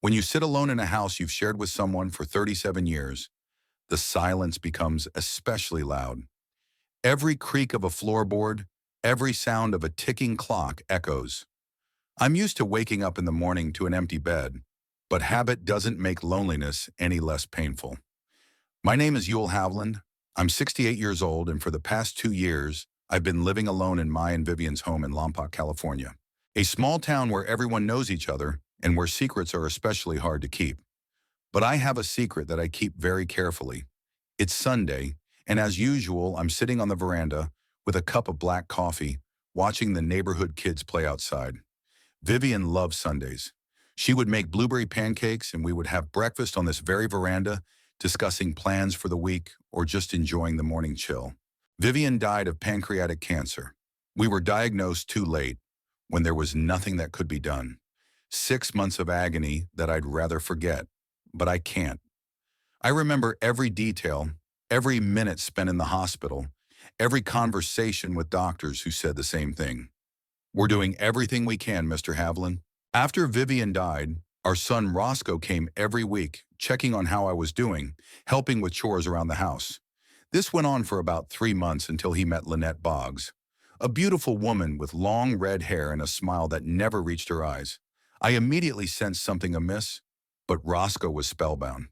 When you sit alone in a house you've shared with someone for 37 years, the silence becomes especially loud. Every creak of a floorboard, every sound of a ticking clock echoes. I'm used to waking up in the morning to an empty bed, but habit doesn't make loneliness any less painful. My name is Yul Havland. I'm 68 years old, and for the past 2 years, I've been living alone in my and Vivien's home in Lompoc, California. A small town where everyone knows each other and where secrets are especially hard to keep. But I have a secret that I keep very carefully. It's Sunday, and as usual, I'm sitting on the veranda with a cup of black coffee, watching the neighborhood kids play outside. Vivien loves Sundays. She would make blueberry pancakes, and we would have breakfast on this very veranda, discussing plans for the week or just enjoying the morning chill. Vivien died of pancreatic cancer. We were diagnosed too late, when there was nothing that could be done. 6 months of agony that I'd rather forget, but I can't. I remember every detail, every minute spent in the hospital, every conversation with doctors who said the same thing. We're doing everything we can, Mr. Havlin. After Vivien died, our son Rosco came every week, checking on how I was doing, helping with chores around the house. This went on for about 3 months until he met Lynette Boggs, a beautiful woman with long red hair and a smile that never reached her eyes. I immediately sensed something amiss, but Rosco was spellbound.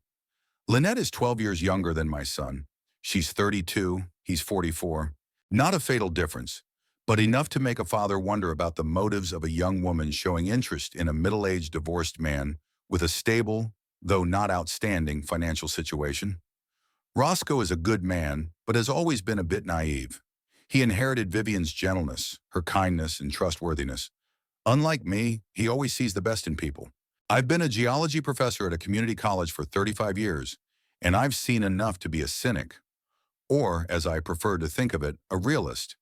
Lynette is 12 years younger than my son. She's 32, he's 44. Not a fatal difference, but enough to make a father wonder about the motives of a young woman showing interest in a middle-aged divorced man with a stable, though not outstanding, financial situation. Rosco is a good man, but has always been a bit naive. He inherited Vivien's gentleness, her kindness, and trustworthiness. Unlike me, he always sees the best in people. I've been a geology professor at a community college for 35 years, and I've seen enough to be a cynic, or, as I prefer to think of it, a realist.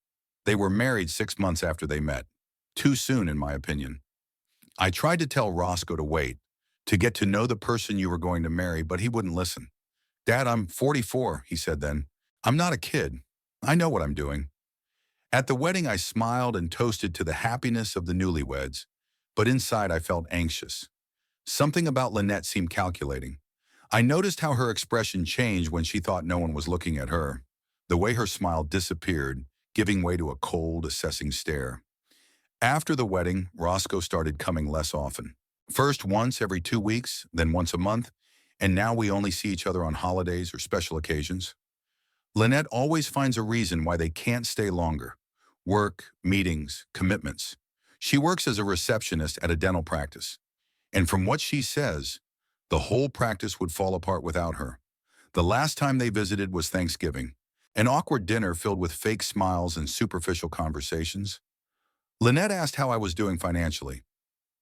They were married 6 months after they met. Too soon, in my opinion. I tried to tell Rosco to wait, to get to know the person you were going to marry, but he wouldn't listen. "Dad, I'm 44, he said then. "I'm not a kid. I know what I'm doing." At the wedding, I smiled and toasted to the happiness of the newlyweds, but inside I felt anxious. Something about Lynette seemed calculating. I noticed how her expression changed when she thought no one was looking at her. The way her smile disappeared, giving way to a cold, assessing stare. After the wedding, Rosco started coming less often. First once every 2 weeks, then once a month, and now we only see each other on holidays or special occasions. Lynette always finds a reason why they can't stay longer. Work, meetings, commitments. She works as a receptionist at a dental practice. And from what she says, the whole practice would fall apart without her. The last time they visited was Thanksgiving, an awkward dinner filled with fake smiles and superficial conversations. Lynette asked how I was doing financially.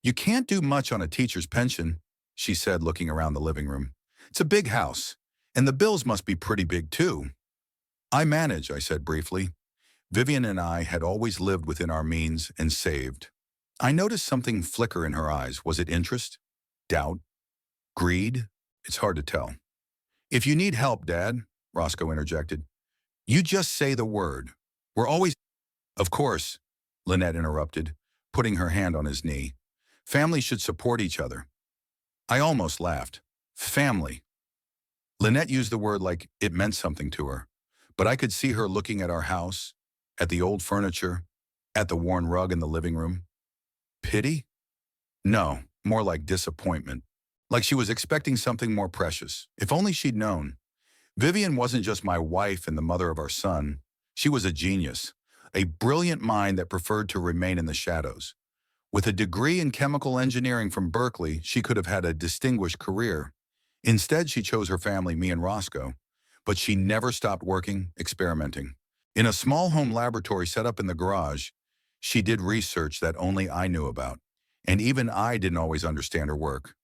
"You can't do much on a teacher's pension," she said, looking around the living room. "It's a big house, and the bills must be pretty big too." "I manage," I said briefly. Vivien and I had always lived within our means and saved. I noticed something flicker in her eyes. Was it interest? Doubt? Greed? It's hard to tell. "If you need help, Dad," Rosco interjected, "you just say the word. We're always—" "Of course," Lynette interrupted, putting her hand on his knee. "Families should support each other." I almost laughed. Family. Lynette used the word like it meant something to her, but I could see her looking at our house, at the old furniture, at the worn rug in the living room. Pity? No, more like disappointment. Like she was expecting something more precious. If only she'd known. Vivien wasn't just my wife and the mother of our son. She was a genius, a brilliant mind that preferred to remain in the shadows. With a degree in chemical engineering from Berkeley, she could have had a distinguished career. Instead, she chose her family, me and Rosco. But she never stopped working, experimenting. In a small home laboratory set up in the garage, she did research that only I knew about. And even I didn't always understand her work.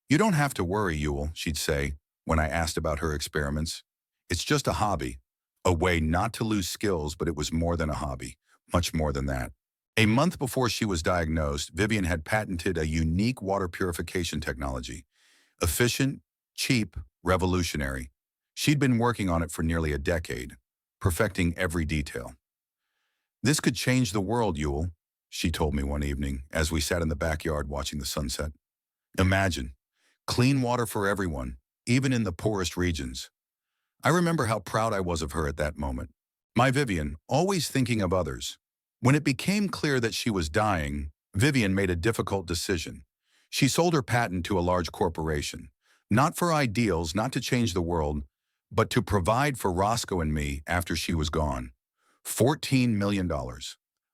"You don't have to worry, Yul," she'd say when I asked about her experiments. "It's just a hobby, a way not to lose skills, but it was more than a hobby, much more than that." A month before she was diagnosed, Vivien had patented a unique water purification technology. Efficient, cheap, revolutionary. She'd been working on it for nearly a decade, perfecting every detail. "This could change the world, Yul," she told me one evening as we sat in the backyard watching the sunset. "Imagine, Clean water for everyone, even in the poorest regions. I remember how proud I was of her at that moment. My Vivien, always thinking of others. When it became clear that she was dying, Vivien made a difficult decision. She sold her patent to a large corporation. Not for ideals, not to change the world, but to provide for Rosco and me after she was gone. $14 million.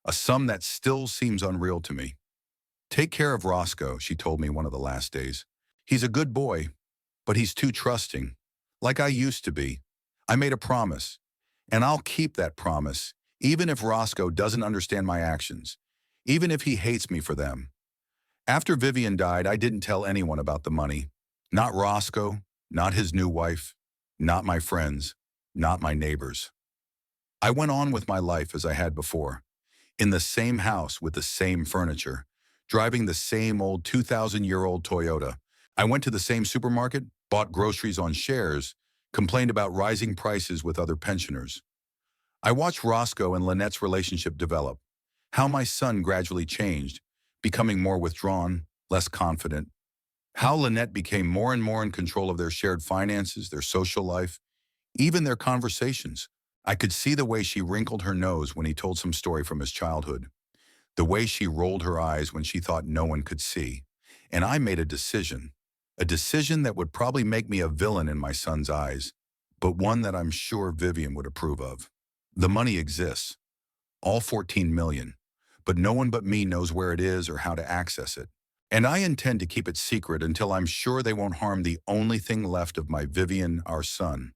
A sum that still seems unreal to me. Take care of Rosco, she told me one of the last days. He's a good boy, but he's too trusting. Like I used to be. I made a promise, and I'll keep that promise, even if Rosco doesn't understand my actions, even if he hates me for them. After Vivien died, I didn't tell anyone about the money. Not Rosco, not his new wife, not my friends, not my neighbors. I went on with my life as I had before, in the same house with the same furniture, driving the same old 2,000-year-old Toyota. I went to the same supermarket, bought groceries on shares, complained about rising prices with other pensioners. I watched Rosco and Lynette's relationship develop, how my son gradually changed, becoming more withdrawn, less confident, how Lynette became more and more in control of their shared finances, their social life, even their conversations. I could see the way she wrinkled her nose when he told some story from his childhood, the way she rolled her eyes when she thought no one could see. And I made a decision that would probably make me a villain in my son's eyes, but one that I'm sure Vivien would approve of. The money exists, all 14 million, but no one but me knows where it is or how to access it. And I intend to keep it secret until I'm sure they won't harm the only thing left of my Vivien, our son.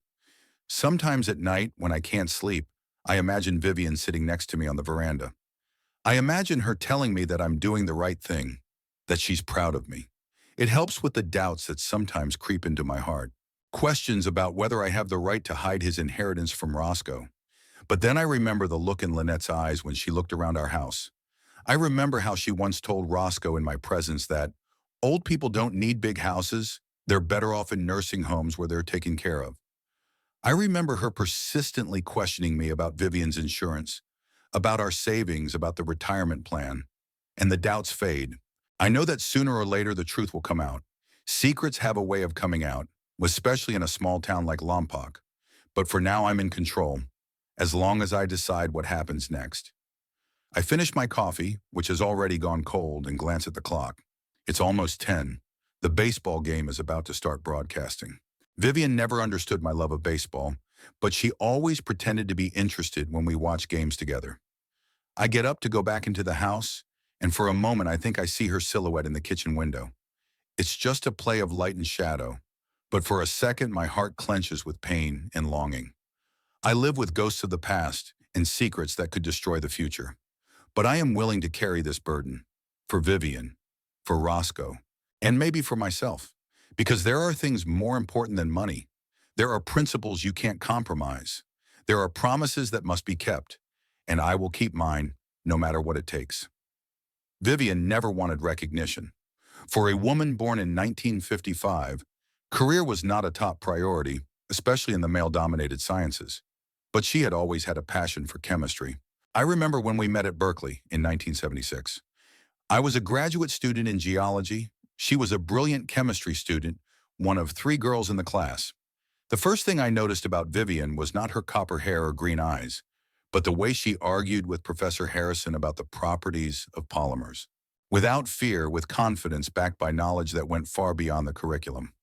Sometimes at night, when I can't sleep, I imagine Vivien sitting next to me on the veranda. I imagine her telling me that I'm doing the right thing, that she's proud of me. It helps with the doubts that sometimes creep into my heart. Questions about whether I have the right to hide his inheritance from Rosco. But then I remember the look in Lynette's eyes when she looked around our house. I remember how she once told Rosco in my presence that old people don't need big houses, they're better off in nursing homes where they're taken care of. I remember her persistently questioning me about Vivien's insurance, about our savings, about the retirement plan, and the doubts fade. I know that sooner or later the truth will come out. Secrets have a way of coming out, especially in a small town like Lompoc. But for now I'm in control, as long as I decide what happens next. I finish my coffee, which has already gone cold, and glance at the clock. It's almost 10. The baseball game is about to start broadcasting. Vivien never understood my love of baseball, but she always pretended to be interested when we watched games together. I get up to go back into the house, and for a moment I think I see her silhouette in the kitchen window. It's just a play of light and shadow, but for a second my heart clenches with pain and longing. I live with ghosts of the past and secrets that could destroy the future. But I am willing to carry this burden, for Vivien, for Rosco, and maybe for myself, because there are things more important than money. There are principles you can't compromise. There are promises that must be kept, and I will keep mine no matter what it takes. Vivien never wanted recognition. For a woman born in 1955, career was not a top priority, especially in the male-dominated sciences. But she had always had a passion for chemistry. I remember when we met at Berkeley in 1976. I was a graduate student in geology. She was a brilliant chemistry student, one of 3 girls in the class. The first thing I noticed about Vivien was not her copper hair or green eyes, but the way she argued with Professor Harrison about the properties of polymers. Without fear, with confidence backed by knowledge that went far beyond the curriculum.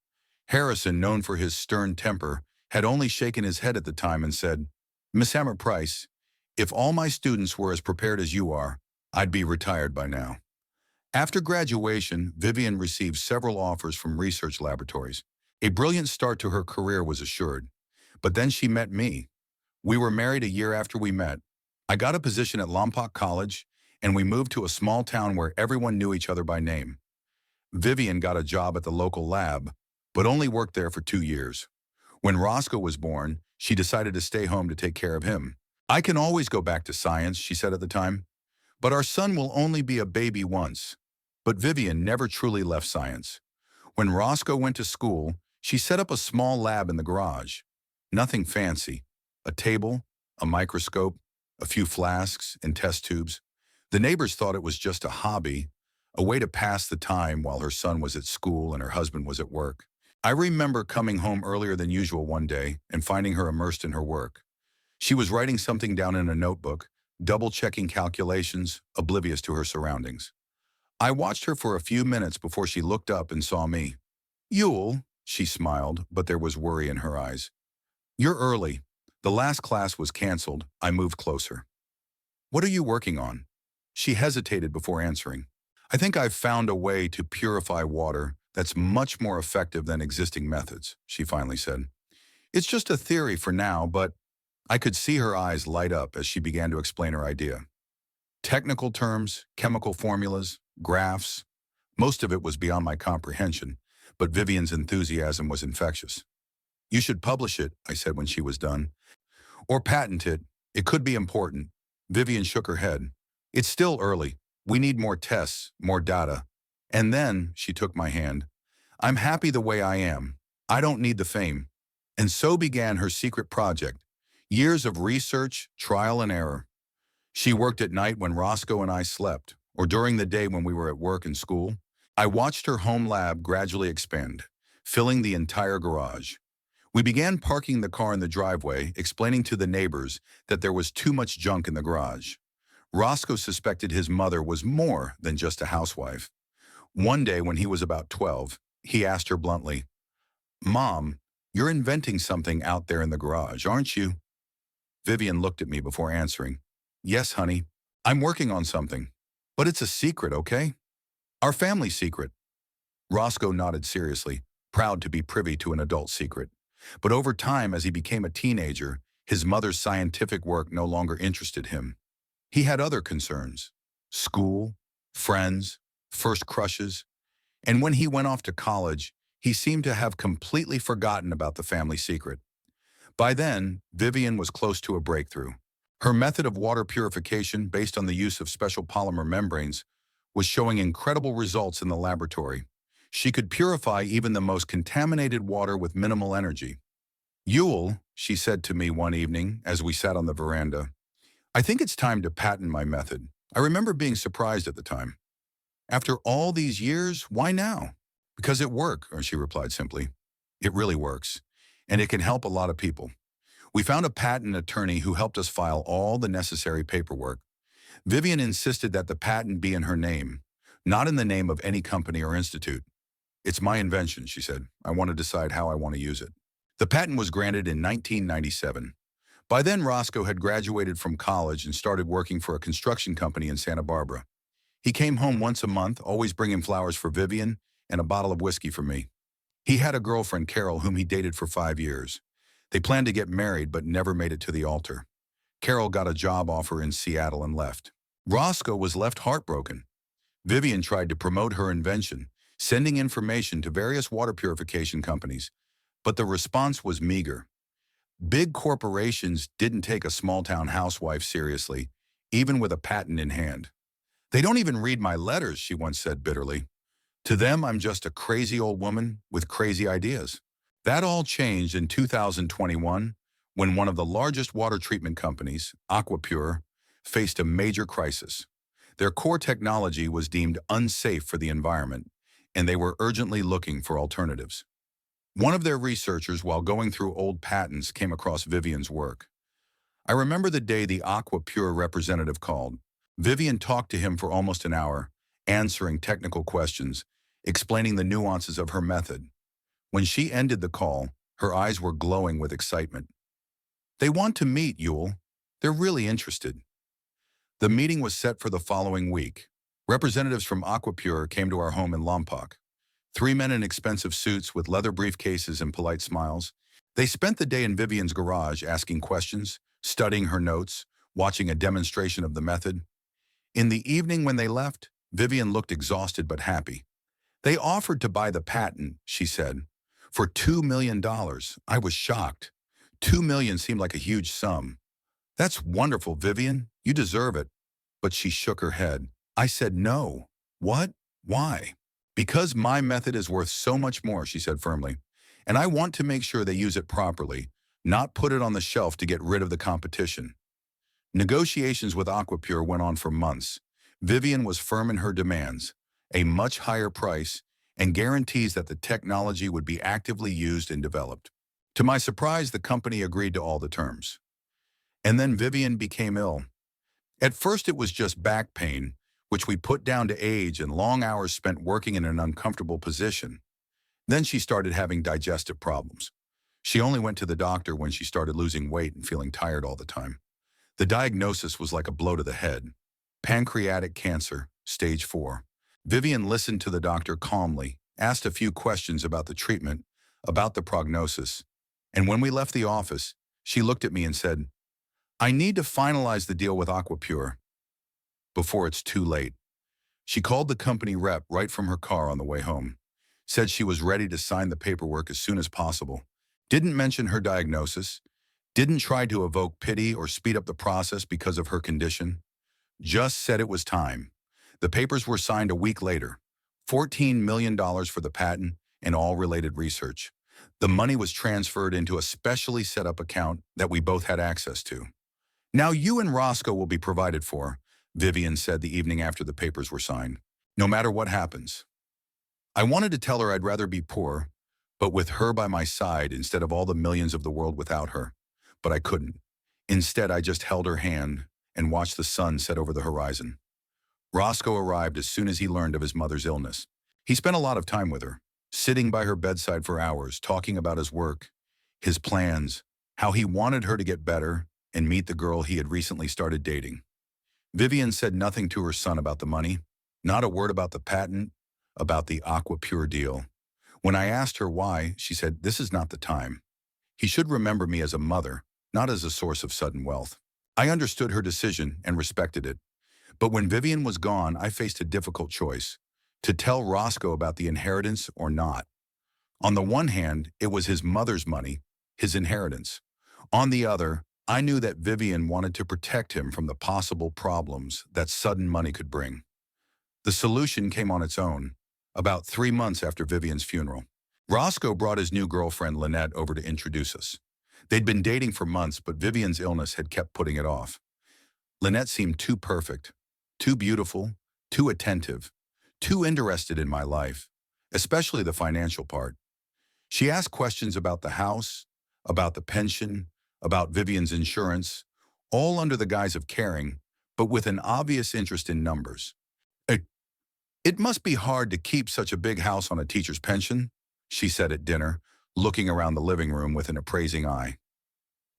Harrison, known for his stern temper, had only shaken his head at the time and said, "Miss Hammer-Price, if all my students were as prepared as you are, I'd be retired by now." After graduation, Vivien received several offers from research laboratories. A brilliant start to her career was assured. But then she met me. We were married a year after we met. I got a position at Lompoc College, and we moved to a small town where everyone knew each other by name. Vivien got a job at the local lab, but only worked there for 2 years. When Rosco was born, she decided to stay home to take care of him. "I can always go back to science," she said at the time, "but our son will only be a baby once." But Vivien never truly left science. When Rosco went to school, she set up a small lab in the garage. Nothing fancy. A table, a microscope, a few flasks and test tubes. The neighbors thought it was just a hobby, a way to pass the time while her son was at school and her husband was at work. I remember coming home earlier than usual one day and finding her immersed in her work. She was writing something down in a notebook, double-checking calculations, oblivious to her surroundings. I watched her for a few minutes before she looked up and saw me. "Yule," she smiled, but there was worry in her eyes. "You're early. The last class was canceled." I moved closer. "What are you working on?" She hesitated before answering. "I think I've found a way to purify water that's much more effective than existing methods," she finally said. "It's just a theory for now, but—" I could see her eyes light up as she began to explain her idea. Technical terms, chemical formulas, graphs. Most of it was beyond my comprehension, but Vivien's enthusiasm was infectious. "You should publish it," I said when she was done. "Or patent it. It could be important." Vivien shook her head. "It's still early. We need more tests, more data." And then she took my hand. "I'm happy the way I am. I don't need the fame." And so began her secret project. Years of research, trial and error. She worked at night when Rosco and I slept, or during the day when we were at work and school. I watched her home lab gradually expand, filling the entire garage. We began parking the car in the driveway, explaining to the neighbors that there was too much junk in the garage. Rosco suspected his mother was more than just a housewife. One day when he was about 12, he asked her bluntly, "Mom, you're inventing something out there in the garage, aren't you?" Vivien looked at me before answering. "Yes, honey, I'm working on something. But it's a secret, okay? Our family secret." Rosco nodded seriously, proud to be privy to an adult secret. But over time, as he became a teenager, his mother's scientific work no longer interested him. He had other concerns: school, friends, first crushes. And when he went off to college, he seemed to have completely forgotten about the family secret. By then, Vivien was close to a breakthrough. Her method of water purification, based on the use of special polymer membranes, was showing incredible results in the laboratory. She could purify even the most contaminated water with minimal energy. "Yule," she said to me one evening as we sat on the veranda, "I think it's time to patent my method." I remember being surprised at the time. "After all these years, why now?" "Because it works," she replied simply. "It really works, and it can help a lot of people." We found a patent attorney who helped us file all the necessary paperwork. Vivien insisted that the patent be in her name, not in the name of any company or institute. "It's my invention," she said. "I want to decide how I want to use it." The patent was granted in 1997. By then, Rosco had graduated from college and started working for a construction company in Santa Barbara. He came home once a month, always bringing flowers for Vivien and a bottle of whiskey for me. He had a girlfriend, Carol, whom he dated for 5 years. They planned to get married but never made it to the altar. Carol got a job offer in Seattle and left. Rosco was left heartbroken. Vivien tried to promote her invention, sending information to various water purification companies, but the response was meager. Big corporations didn't take a small-town housewife seriously, even with a patent in hand. "They don't even read my letters," she once said bitterly. "To them, I'm just a crazy old woman with crazy ideas." That all changed in 2021 when one of the largest water treatment companies, Aquapure, faced a major crisis. Their core technology was deemed unsafe for the environment, and they were urgently looking for alternatives. One of their researchers, while going through old patents, came across Vivien's work. I remember the day the Aquapure representative called. Vivien talked to him for almost an hour, answering technical questions, explaining the nuances of her method. When she ended the call, her eyes were glowing with excitement. "They want to meet, Yule. They're really interested." The meeting was set for the following week. Representatives from Aquapure came to our home in Lompoc. 3 men in expensive suits with leather briefcases and polite smiles. They spent the day in Vivien's garage asking questions, studying her notes, watching a demonstration of the method. In the evening when they left, Vivien looked exhausted but happy. "They offered to buy the patent," she said, "for $2 million. I was shocked. $2 million seemed like a huge sum." "That's wonderful, Vivien. You deserve it." But she shook her head. I said no. "What? Why?" "Because my method is worth so much more," she said firmly. "And I want to make sure they use it properly, not put it on the shelf to get rid of the competition." Negotiations with Aquapure went on for months. Vivien was firm in her demands. a much higher price, and guarantees that the technology would be actively used and developed. To my surprise, the company agreed to all the terms. And then Vivien became ill. At first it was just back pain, which we put down to age and long hours spent working in an uncomfortable position. Then she started having digestive problems. She only went to the doctor when she started losing weight and feeling tired all the time. The diagnosis was like a blow to the head. Pancreatic cancer, stage 4. Vivien listened to the doctor calmly, asked a few questions about the treatment, about the prognosis, and when we left the office, she looked at me and said, "I need to finalize the deal with Aquapure before it's too late." She called the company rep right from her car on the way home, said she was ready to sign the paperwork as soon as possible, didn't mention her diagnosis, didn't try to evoke pity or speed up the process because of her condition, just said it was time. The papers were signed a week later, $14 million for the patent and all related research. The money was transferred into a specially set up account that we both had access to. "Now you and Rosco will be provided for," Vivien said the evening after the papers were signed. "No matter what happens." I wanted to tell her I'd rather be poor, but with her by my side instead of all the millions of the world without her. But I couldn't. Instead, I just held her hand and watched the sun set over the horizon. Rosco arrived as soon as he learned of his mother's illness. He spent a lot of time with her, sitting by her bedside for hours, talking about his work, his plans, how he wanted her to get better and meet the girl he had recently started dating. Vivien said nothing to her son about the money, not a word about the patent, about the Aquapure deal. When I asked her why, she said, "This is not the time. He should remember me as a mother, not as a source of sudden wealth." I understood her decision and respected it. But when Vivien was gone, I faced a difficult choice: to tell Rosco about the inheritance or not. On the one hand, it was his mother's money, his inheritance. On the other, I knew that Vivien wanted to protect him from the possible problems that sudden money could bring. The solution came on its own, about 3 months after Vivien's funeral. Rosco brought his new girlfriend Lynette over to introduce us. They'd been dating for months, but Vivien's illness had kept putting it off. Lynette seemed too perfect, too beautiful, too attentive, too interested in my life, especially the financial part. She asked questions about the house, about the pension, about Vivien's insurance, all under the guise of caring, but with an obvious interest in numbers. "It must be hard to keep such a big house on a teacher's pension," she said at dinner, looking around the living room with an appraising eye.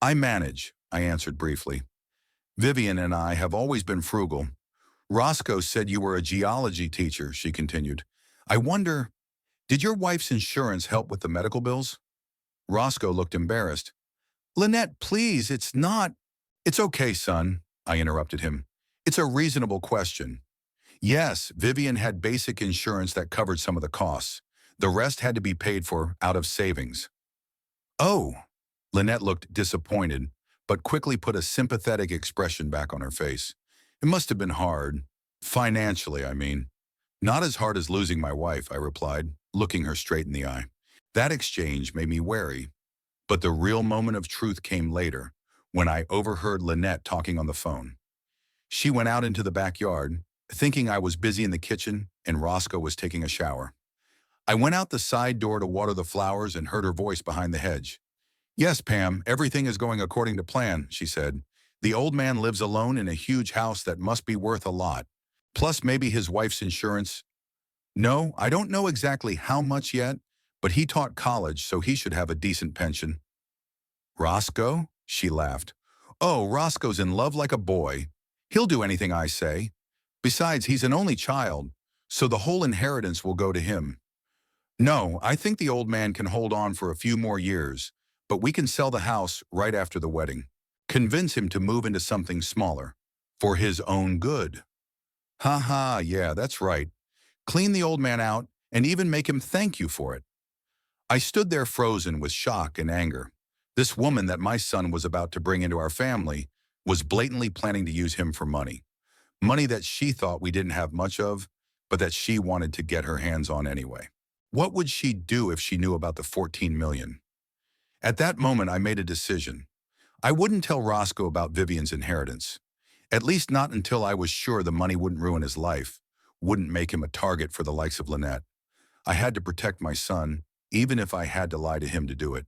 "I manage," I answered briefly. "Vivien and I have always been frugal. Rosco said you were a geology teacher," she continued. "I wonder, did your wife's insurance help with the medical bills?" Rosco looked embarrassed. "Lynette, please, it's not—" "It's okay, son," I interrupted him. "It's a reasonable question. Yes, Vivien had basic insurance that covered some of the costs. The rest had to be paid for out of savings." "Oh," Lynette looked disappointed, but quickly put a sympathetic expression back on her face. "It must have been hard. Financially, I mean." "Not as hard as losing my wife," I replied, looking her straight in the eye. That exchange made me wary, but the real moment of truth came later, when I overheard Lynette talking on the phone. She went out into the backyard, thinking I was busy in the kitchen and Rosco was taking a shower. I went out the side door to water the flowers and heard her voice behind the hedge. "Yes, Pam, everything is going according to plan," she said. "The old man lives alone in a huge house that must be worth a lot. Plus maybe his wife's insurance. No, I don't know exactly how much yet, but he taught college, so he should have a decent pension." "Rosco?" she laughed. "Oh, Rosco's in love like a boy. He'll do anything I say. Besides, he's an only child, so the whole inheritance will go to him. No, I think the old man can hold on for a few more years, but we can sell the house right after the wedding. Convince him to move into something smaller, for his own good." "Ha ha, yeah, that's right. Clean the old man out and even make him thank you for it." I stood there frozen with shock and anger. This woman that my son was about to bring into our family was blatantly planning to use him for money. Money that she thought we didn't have much of, but that she wanted to get her hands on anyway. What would she do if she knew about the 14 million? At that moment, I made a decision. I wouldn't tell Rosco about Vivien's inheritance, at least not until I was sure the money wouldn't ruin his life, wouldn't make him a target for the likes of Lynette. I had to protect my son, even if I had to lie to him to do it.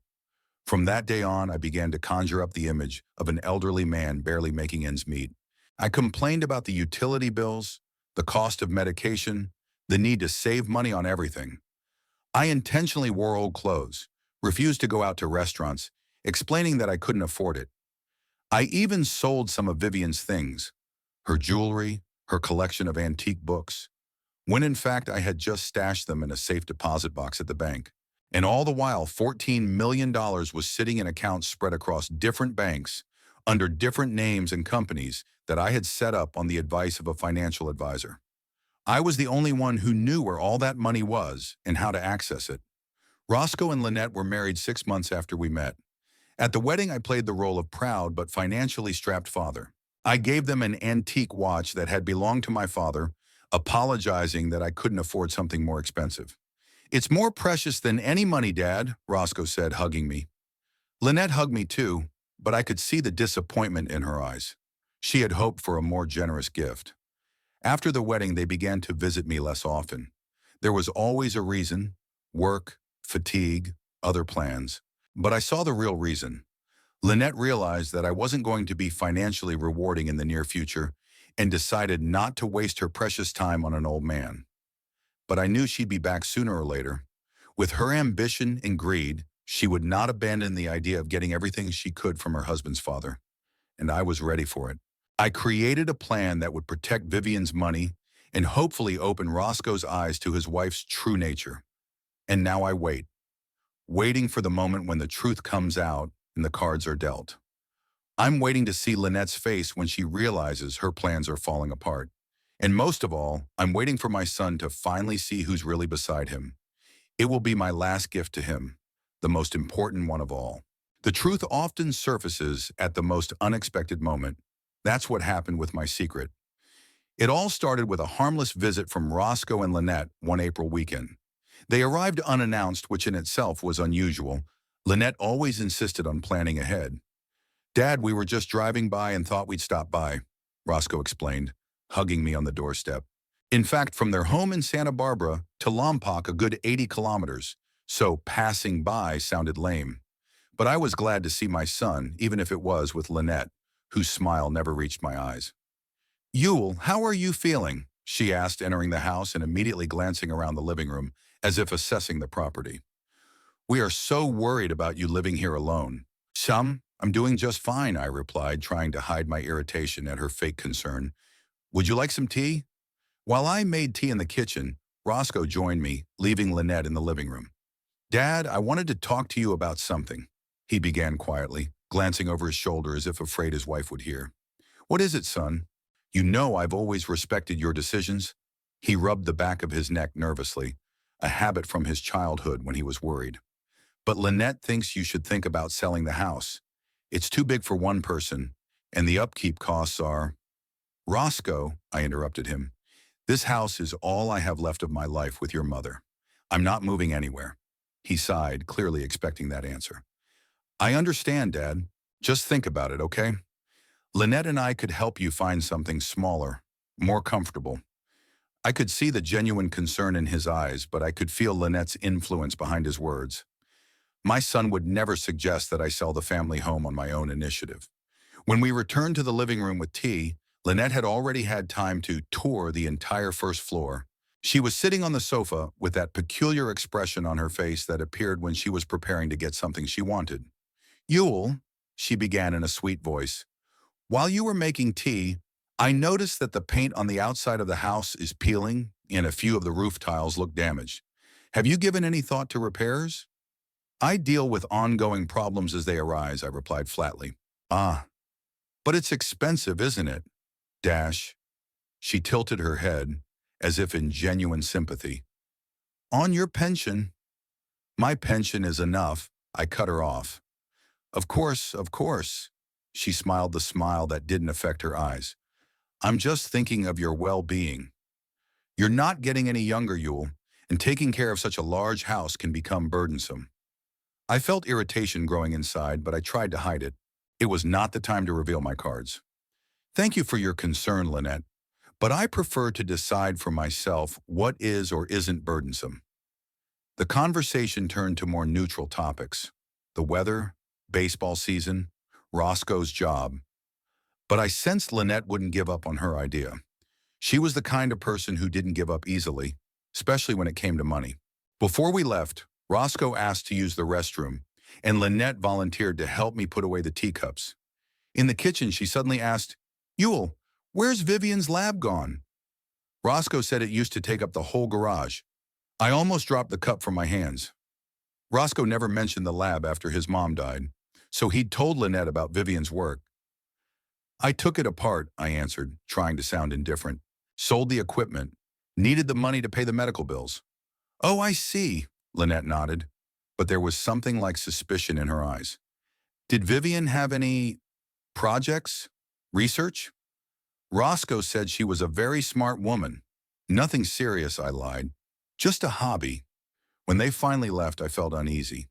From that day on, I began to conjure up the image of an elderly man barely making ends meet. I complained about the utility bills, the cost of medication, the need to save money on everything. I intentionally wore old clothes, refused to go out to restaurants, explaining that I couldn't afford it. I even sold some of Vivien's things, her jewelry, her collection of antique books, when in fact I had just stashed them in a safe deposit box at the bank. And all the while, $14 million was sitting in accounts spread across different banks, under different names and companies that I had set up on the advice of a financial advisor. I was the only one who knew where all that money was and how to access it. Rosco and Lynette were married 6 months after we met. At the wedding, I played the role of proud but financially strapped father. I gave them an antique watch that had belonged to my father, apologizing that I couldn't afford something more expensive. "It's more precious than any money, Dad," Rosco said, hugging me. Lynette hugged me too, but I could see the disappointment in her eyes. She had hoped for a more generous gift. After the wedding, they began to visit me less often. There was always a reason: work, fatigue, other plans. But I saw the real reason. Lynette realized that I wasn't going to be financially rewarding in the near future and decided not to waste her precious time on an old man. But I knew she'd be back sooner or later. With her ambition and greed, she would not abandon the idea of getting everything she could from her husband's father. And I was ready for it. I created a plan that would protect Vivien's money and hopefully open Roscoe's eyes to his wife's true nature. And now I wait, waiting for the moment when the truth comes out and the cards are dealt. I'm waiting to see Lynette's face when she realizes her plans are falling apart. And most of all, I'm waiting for my son to finally see who's really beside him. It will be my last gift to him, the most important one of all. The truth often surfaces at the most unexpected moment. That's what happened with my secret. It all started with a harmless visit from Rosco and Lynette one April weekend. They arrived unannounced, which in itself was unusual. Lynette always insisted on planning ahead. "Dad, we were just driving by and thought we'd stop by," Rosco explained, hugging me on the doorstep. In fact, from their home in Santa Barbara to Lompoc, a good 80 kilometers, so passing by sounded lame. But I was glad to see my son, even if it was with Lynette, whose smile never reached my eyes. "Yule, how are you feeling?" she asked, entering the house and immediately glancing around the living room, as if assessing the property. "We are so worried about you living here alone." I'm doing just fine," I replied, trying to hide my irritation at her fake concern. "Would you like some tea?" While I made tea in the kitchen, Rosco joined me, leaving Lynette in the living room. "Dad, I wanted to talk to you about something," he began quietly, glancing over his shoulder as if afraid his wife would hear. "What is it, son? You know I've always respected your decisions." He rubbed the back of his neck nervously, a habit from his childhood when he was worried. "But Lynette thinks you should think about selling the house. It's too big for one person, and the upkeep costs are—" "Rosco," I interrupted him, "this house is all I have left of my life with your mother. I'm not moving anywhere." He sighed, clearly expecting that answer. "I understand, Dad. Just think about it, okay? Lynette and I could help you find something smaller, more comfortable." I could see the genuine concern in his eyes, but I could feel Lynette's influence behind his words. My son would never suggest that I sell the family home on my own initiative. When we returned to the living room with tea, Lynette had already had time to tour the entire first floor. She was sitting on the sofa with that peculiar expression on her face that appeared when she was preparing to get something she wanted. "Yule," she began in a sweet voice, "while you were making tea, I noticed that the paint on the outside of the house is peeling and a few of the roof tiles look damaged. Have you given any thought to repairs?" "I deal with ongoing problems as they arise," I replied flatly. "Ah, but it's expensive, isn't it?" Dash. She tilted her head, as if in genuine sympathy. "On your pension." "My pension is enough," I cut her off. Of course, of course." She smiled the smile that didn't affect her eyes. "I'm just thinking of your well-being. You're not getting any younger, Yule, and taking care of such a large house can become burdensome." I felt irritation growing inside, but I tried to hide it. It was not the time to reveal my cards. "Thank you for your concern, Lynette, but I prefer to decide for myself what is or isn't burdensome. The conversation turned to more neutral topics: the weather, baseball season, Roscoe's job. But I sensed Lynette wouldn't give up on her idea. She was the kind of person who didn't give up easily, especially when it came to money. Before we left, Roscoe asked to use the restroom, and Lynette volunteered to help me put away the teacups. In the kitchen, she suddenly asked, "Yule, where's Vivien's lab gone?" Roscoe said it used to take up the whole garage. I almost dropped the cup from my hands. Roscoe never mentioned the lab after his mom died, so he'd told Lynette about Vivien's work. "I took it apart," I answered, trying to sound indifferent. "Sold the equipment. Needed the money to pay the medical bills." "Oh, I see," Lynette nodded, but there was something like suspicion in her eyes. "Did Vivien have any projects? Research?" Roscoe said she was a very smart woman. "Nothing serious," I lied. "Just a hobby." When they finally left, I felt uneasy.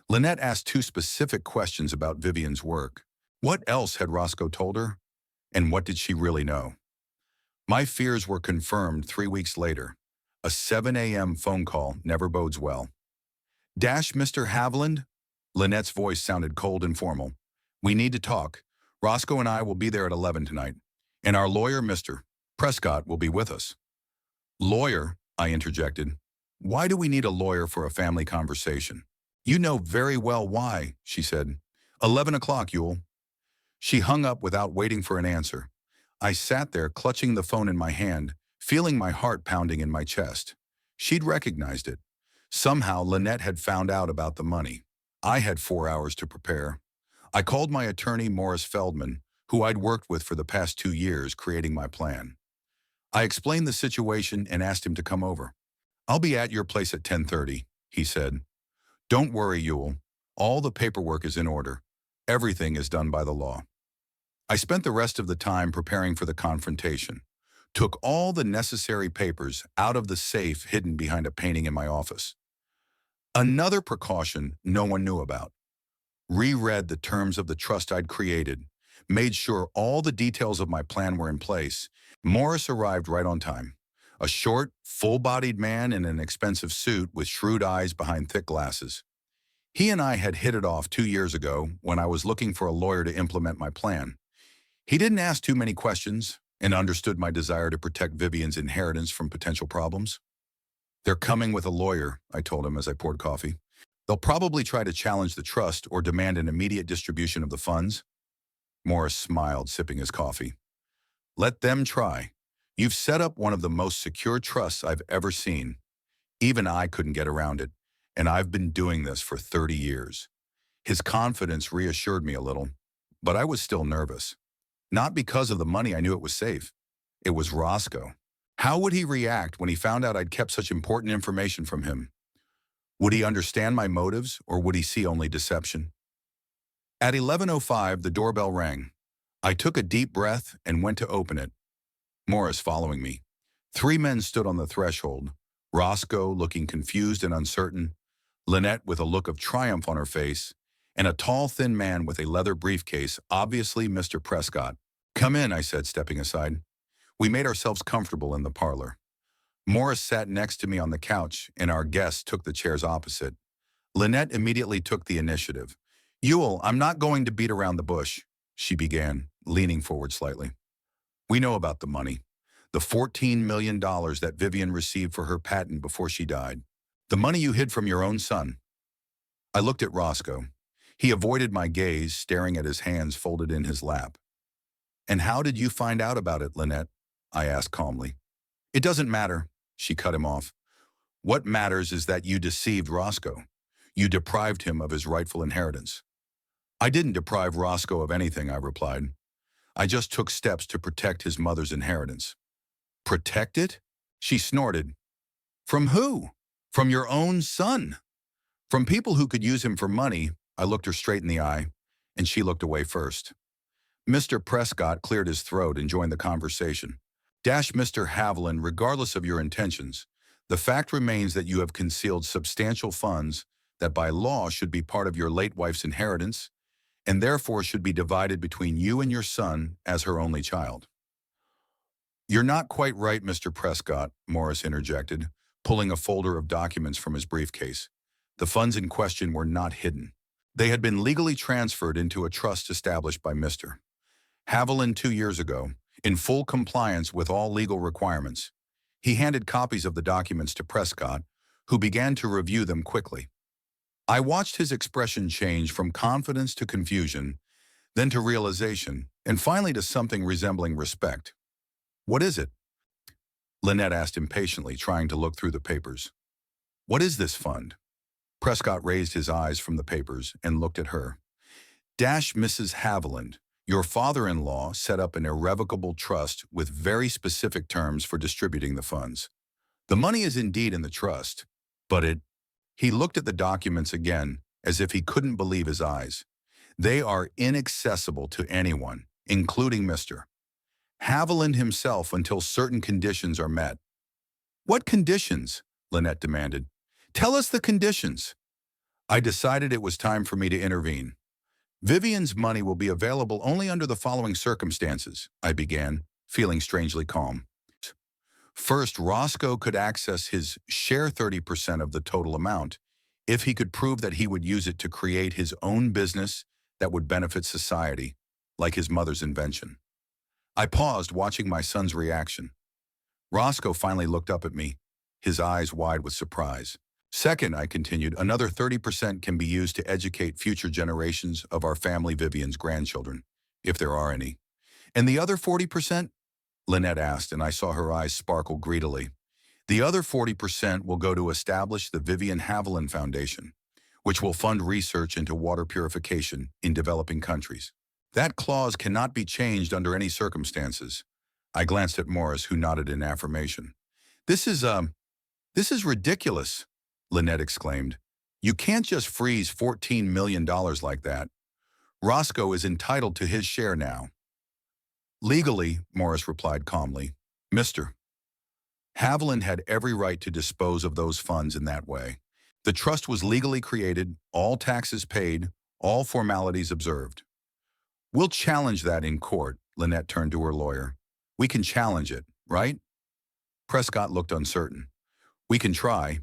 Lynette asked two specific questions about Vivien's work. What else had Roscoe told her? And what did she really know? My fears were confirmed 3 weeks later. A 7 a.m. phone call never bodes well. "Mr. Haviland?" Lynette's voice sounded cold and formal. "We need to talk. Roscoe and I will be there at 11 tonight. And our lawyer, Mr. Prescott, will be with us." "Lawyer?" I interjected. "Why do we need a lawyer for a family conversation?" "You know very well why," she said. 11 o'clock, Yule." She hung up without waiting for an answer. I sat there clutching the phone in my hand, feeling my heart pounding in my chest. She'd recognized it. Somehow Lynette had found out about the money. I had 4 hours to prepare. I called my attorney, Morris Feldman, who I'd worked with for the past 2 years creating my plan. I explained the situation and asked him to come over. "I'll be at your place at 10:30, he said. "Don't worry, Yule. All the paperwork is in order. Everything is done by the law." I spent the rest of the time preparing for the confrontation. Took all the necessary papers out of the safe hidden behind a painting in my office. Another precaution no one knew about. Reread the terms of the trust I'd created. Made sure all the details of my plan were in place. Morris arrived right on time. A short, full-bodied man in an expensive suit with shrewd eyes behind thick glasses. He and I had hit it off 2 years ago when I was looking for a lawyer to implement my plan. He didn't ask too many questions and understood my desire to protect Vivien's inheritance from potential problems. "They're coming with a lawyer," I told him as I poured coffee. "They'll probably try to challenge the trust or demand an immediate distribution of the funds." Morris smiled, sipping his coffee. "Let them try. You've set up one of the most secure trusts I've ever seen. Even I couldn't get around it, and I've been doing this for 30 years. His confidence reassured me a little, but I was still nervous. Not because of the money, I knew it was safe. It was Roscoe. How would he react when he found out I'd kept such important information from him? Would he understand my motives, or would he see only deception? At 11:05, the doorbell rang. I took a deep breath and went to open it. Morris following me. 3 men stood on the threshold. Roscoe looking confused and uncertain, Lynette with a look of triumph on her face, and a tall, thin man with a leather briefcase, obviously Mr. Prescott. "Come in," I said, stepping aside. We made ourselves comfortable in the parlor. Morris sat next to me on the couch, and our guests took the chairs opposite. Lynette immediately took the initiative. "Yule, I'm not going to beat around the bush," she began, leaning forward slightly. "We know about the money. The $14 million that Vivien received for her patent before she died. The money you hid from your own son." I looked at Roscoe. He avoided my gaze, staring at his hands folded in his lap. "And how did you find out about it, Lynette?" I asked calmly. "It doesn't matter," she cut him off. "What matters is that you deceived Roscoe. You deprived him of his rightful inheritance." "I didn't deprive Roscoe of anything," I replied. "I just took steps to protect his mother's inheritance." "Protect it?" She snorted. "From who?" "From your own son. From people who could use him for money." I looked her straight in the eye, and she looked away first. Mr. Prescott cleared his throat and joined the conversation. "Mr. Haviland, regardless of your intentions, the fact remains that you have concealed substantial funds that by law should be part of your late wife's inheritance and therefore should be divided between you and your son as her only child." You're not quite right, Mr. Prescott, Morris interjected, pulling a folder of documents from his briefcase. The funds in question were not hidden. They had been legally transferred into a trust established by Mr. Haviland 2 years ago, in full compliance with all legal requirements. He handed copies of the documents to Prescott, who began to review them quickly. I watched his expression change from confidence to confusion, then to realization, and finally to something resembling respect. What is it? Lynette asked impatiently, trying to look through the papers. What is this fund? Prescott raised his eyes from the papers and looked at her. Mrs. Haviland, your father-in-law set up an irrevocable trust with very specific terms for distributing the funds. The money is indeed in the trust, but he looked at the documents again as if he couldn't believe his eyes. They are inaccessible to anyone, including Mr. Haviland himself until certain conditions are met. What conditions? Lynette demanded. Tell us the conditions. I decided it was time for me to intervene. Vivien's money will be available only under the following circumstances, I began, feeling strangely calm. First, Rosco could access his share 30% of the total amount if he could prove that he would use it to create his own business that would benefit society, like his mother's invention. I paused, watching my son's reaction. Rosco finally looked up at me, his eyes wide with surprise. Second, I continued, another 30% can be used to educate future generations of our family Vivien's grandchildren, if there are any. And the other 40%? Lynette asked, and I saw her eyes sparkle greedily. The other 40% will go to establish the Vivien Haviland Foundation, which will fund research into water purification in developing countries. That clause cannot be changed under any circumstances. I glanced at Morris, who nodded in affirmation. This is ridiculous, Lynette exclaimed. You can't just freeze $14 million like that. Rosco is entitled to his share now. Legally, Morris replied calmly, Mr. Haviland had every right to dispose of those funds in that way. The trust was legally created, all taxes paid, all formalities observed. We'll challenge that in court, Lynette turned to her lawyer. We can challenge it, right? Prescott looked uncertain. We can try,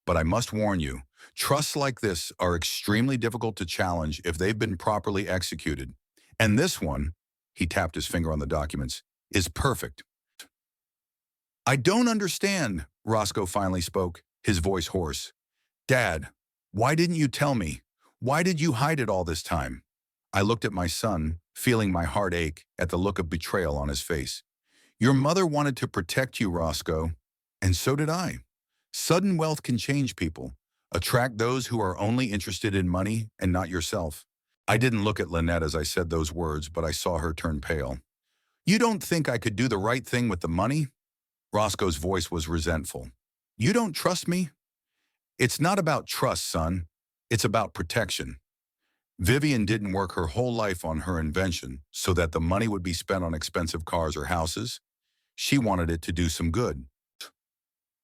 but I must warn you, trusts like this are extremely difficult to challenge if they've been properly executed. And this one, he tapped his finger on the documents, is perfect. I don't understand, Rosco finally spoke, his voice hoarse. Dad, why didn't you tell me? Why did you hide it all this time? I looked at my son, feeling my heart ache at the look of betrayal on his face. Your mother wanted to protect you, Rosco, and so did I. Sudden wealth can change people, attract those who are only interested in money and not yourself. I didn't look at Lynette as I said those words, but I saw her turn pale. You don't think I could do the right thing with the money? Roscoe's voice was resentful. You don't trust me? It's not about trust, son. It's about protection. Vivien didn't work her whole life on her invention so that the money would be spent on expensive cars or houses. She wanted it to do some good.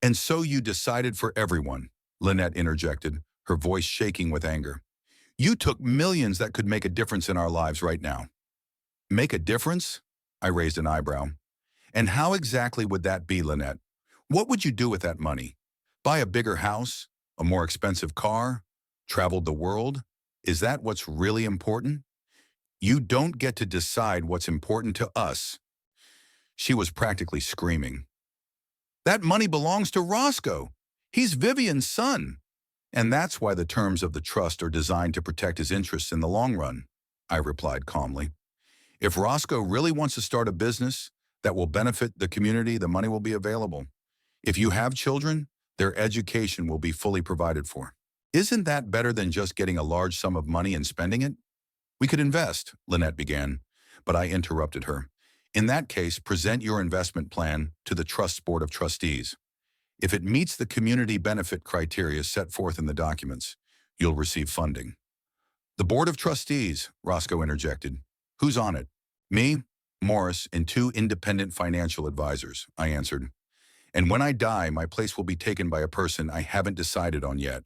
And so you decided for everyone, Lynette interjected, her voice shaking with anger. You took millions that could make a difference in our lives right now. Make a difference? I raised an eyebrow. And how exactly would that be, Lynette? What would you do with that money? Buy a bigger house? A more expensive car? Travel the world? Is that what's really important? You don't get to decide what's important to us. She was practically screaming. That money belongs to Rosco. He's Vivien's son. And that's why the terms of the trust are designed to protect his interests in the long run, I replied calmly. If Rosco really wants to start a business that will benefit the community, the money will be available. If you have children, their education will be fully provided for. Isn't that better than just getting a large sum of money and spending it? We could invest, Lynette began, but I interrupted her. In that case, present your investment plan to the Trust's Board of Trustees. If it meets the community benefit criteria set forth in the documents, you'll receive funding. The Board of Trustees, Rosco interjected. Who's on it? Me, Morris, and 2 independent financial advisors, I answered. And when I die, my place will be taken by a person I haven't decided on yet.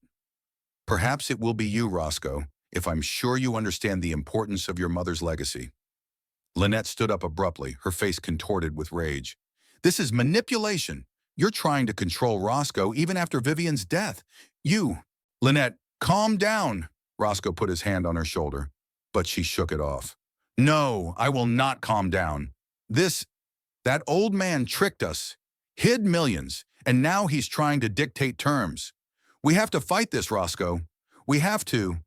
Perhaps it will be you, Rosco, if I'm sure you understand the importance of your mother's legacy. Lynette stood up abruptly, her face contorted with rage. This is manipulation. You're trying to control Rosco even after Vivien's death. Lynette, calm down. Rosco put his hand on her shoulder, but she shook it off. No, I will not calm down. That old man tricked us, hid millions, and now he's trying to dictate terms. We have to fight this, Rosco. We have to.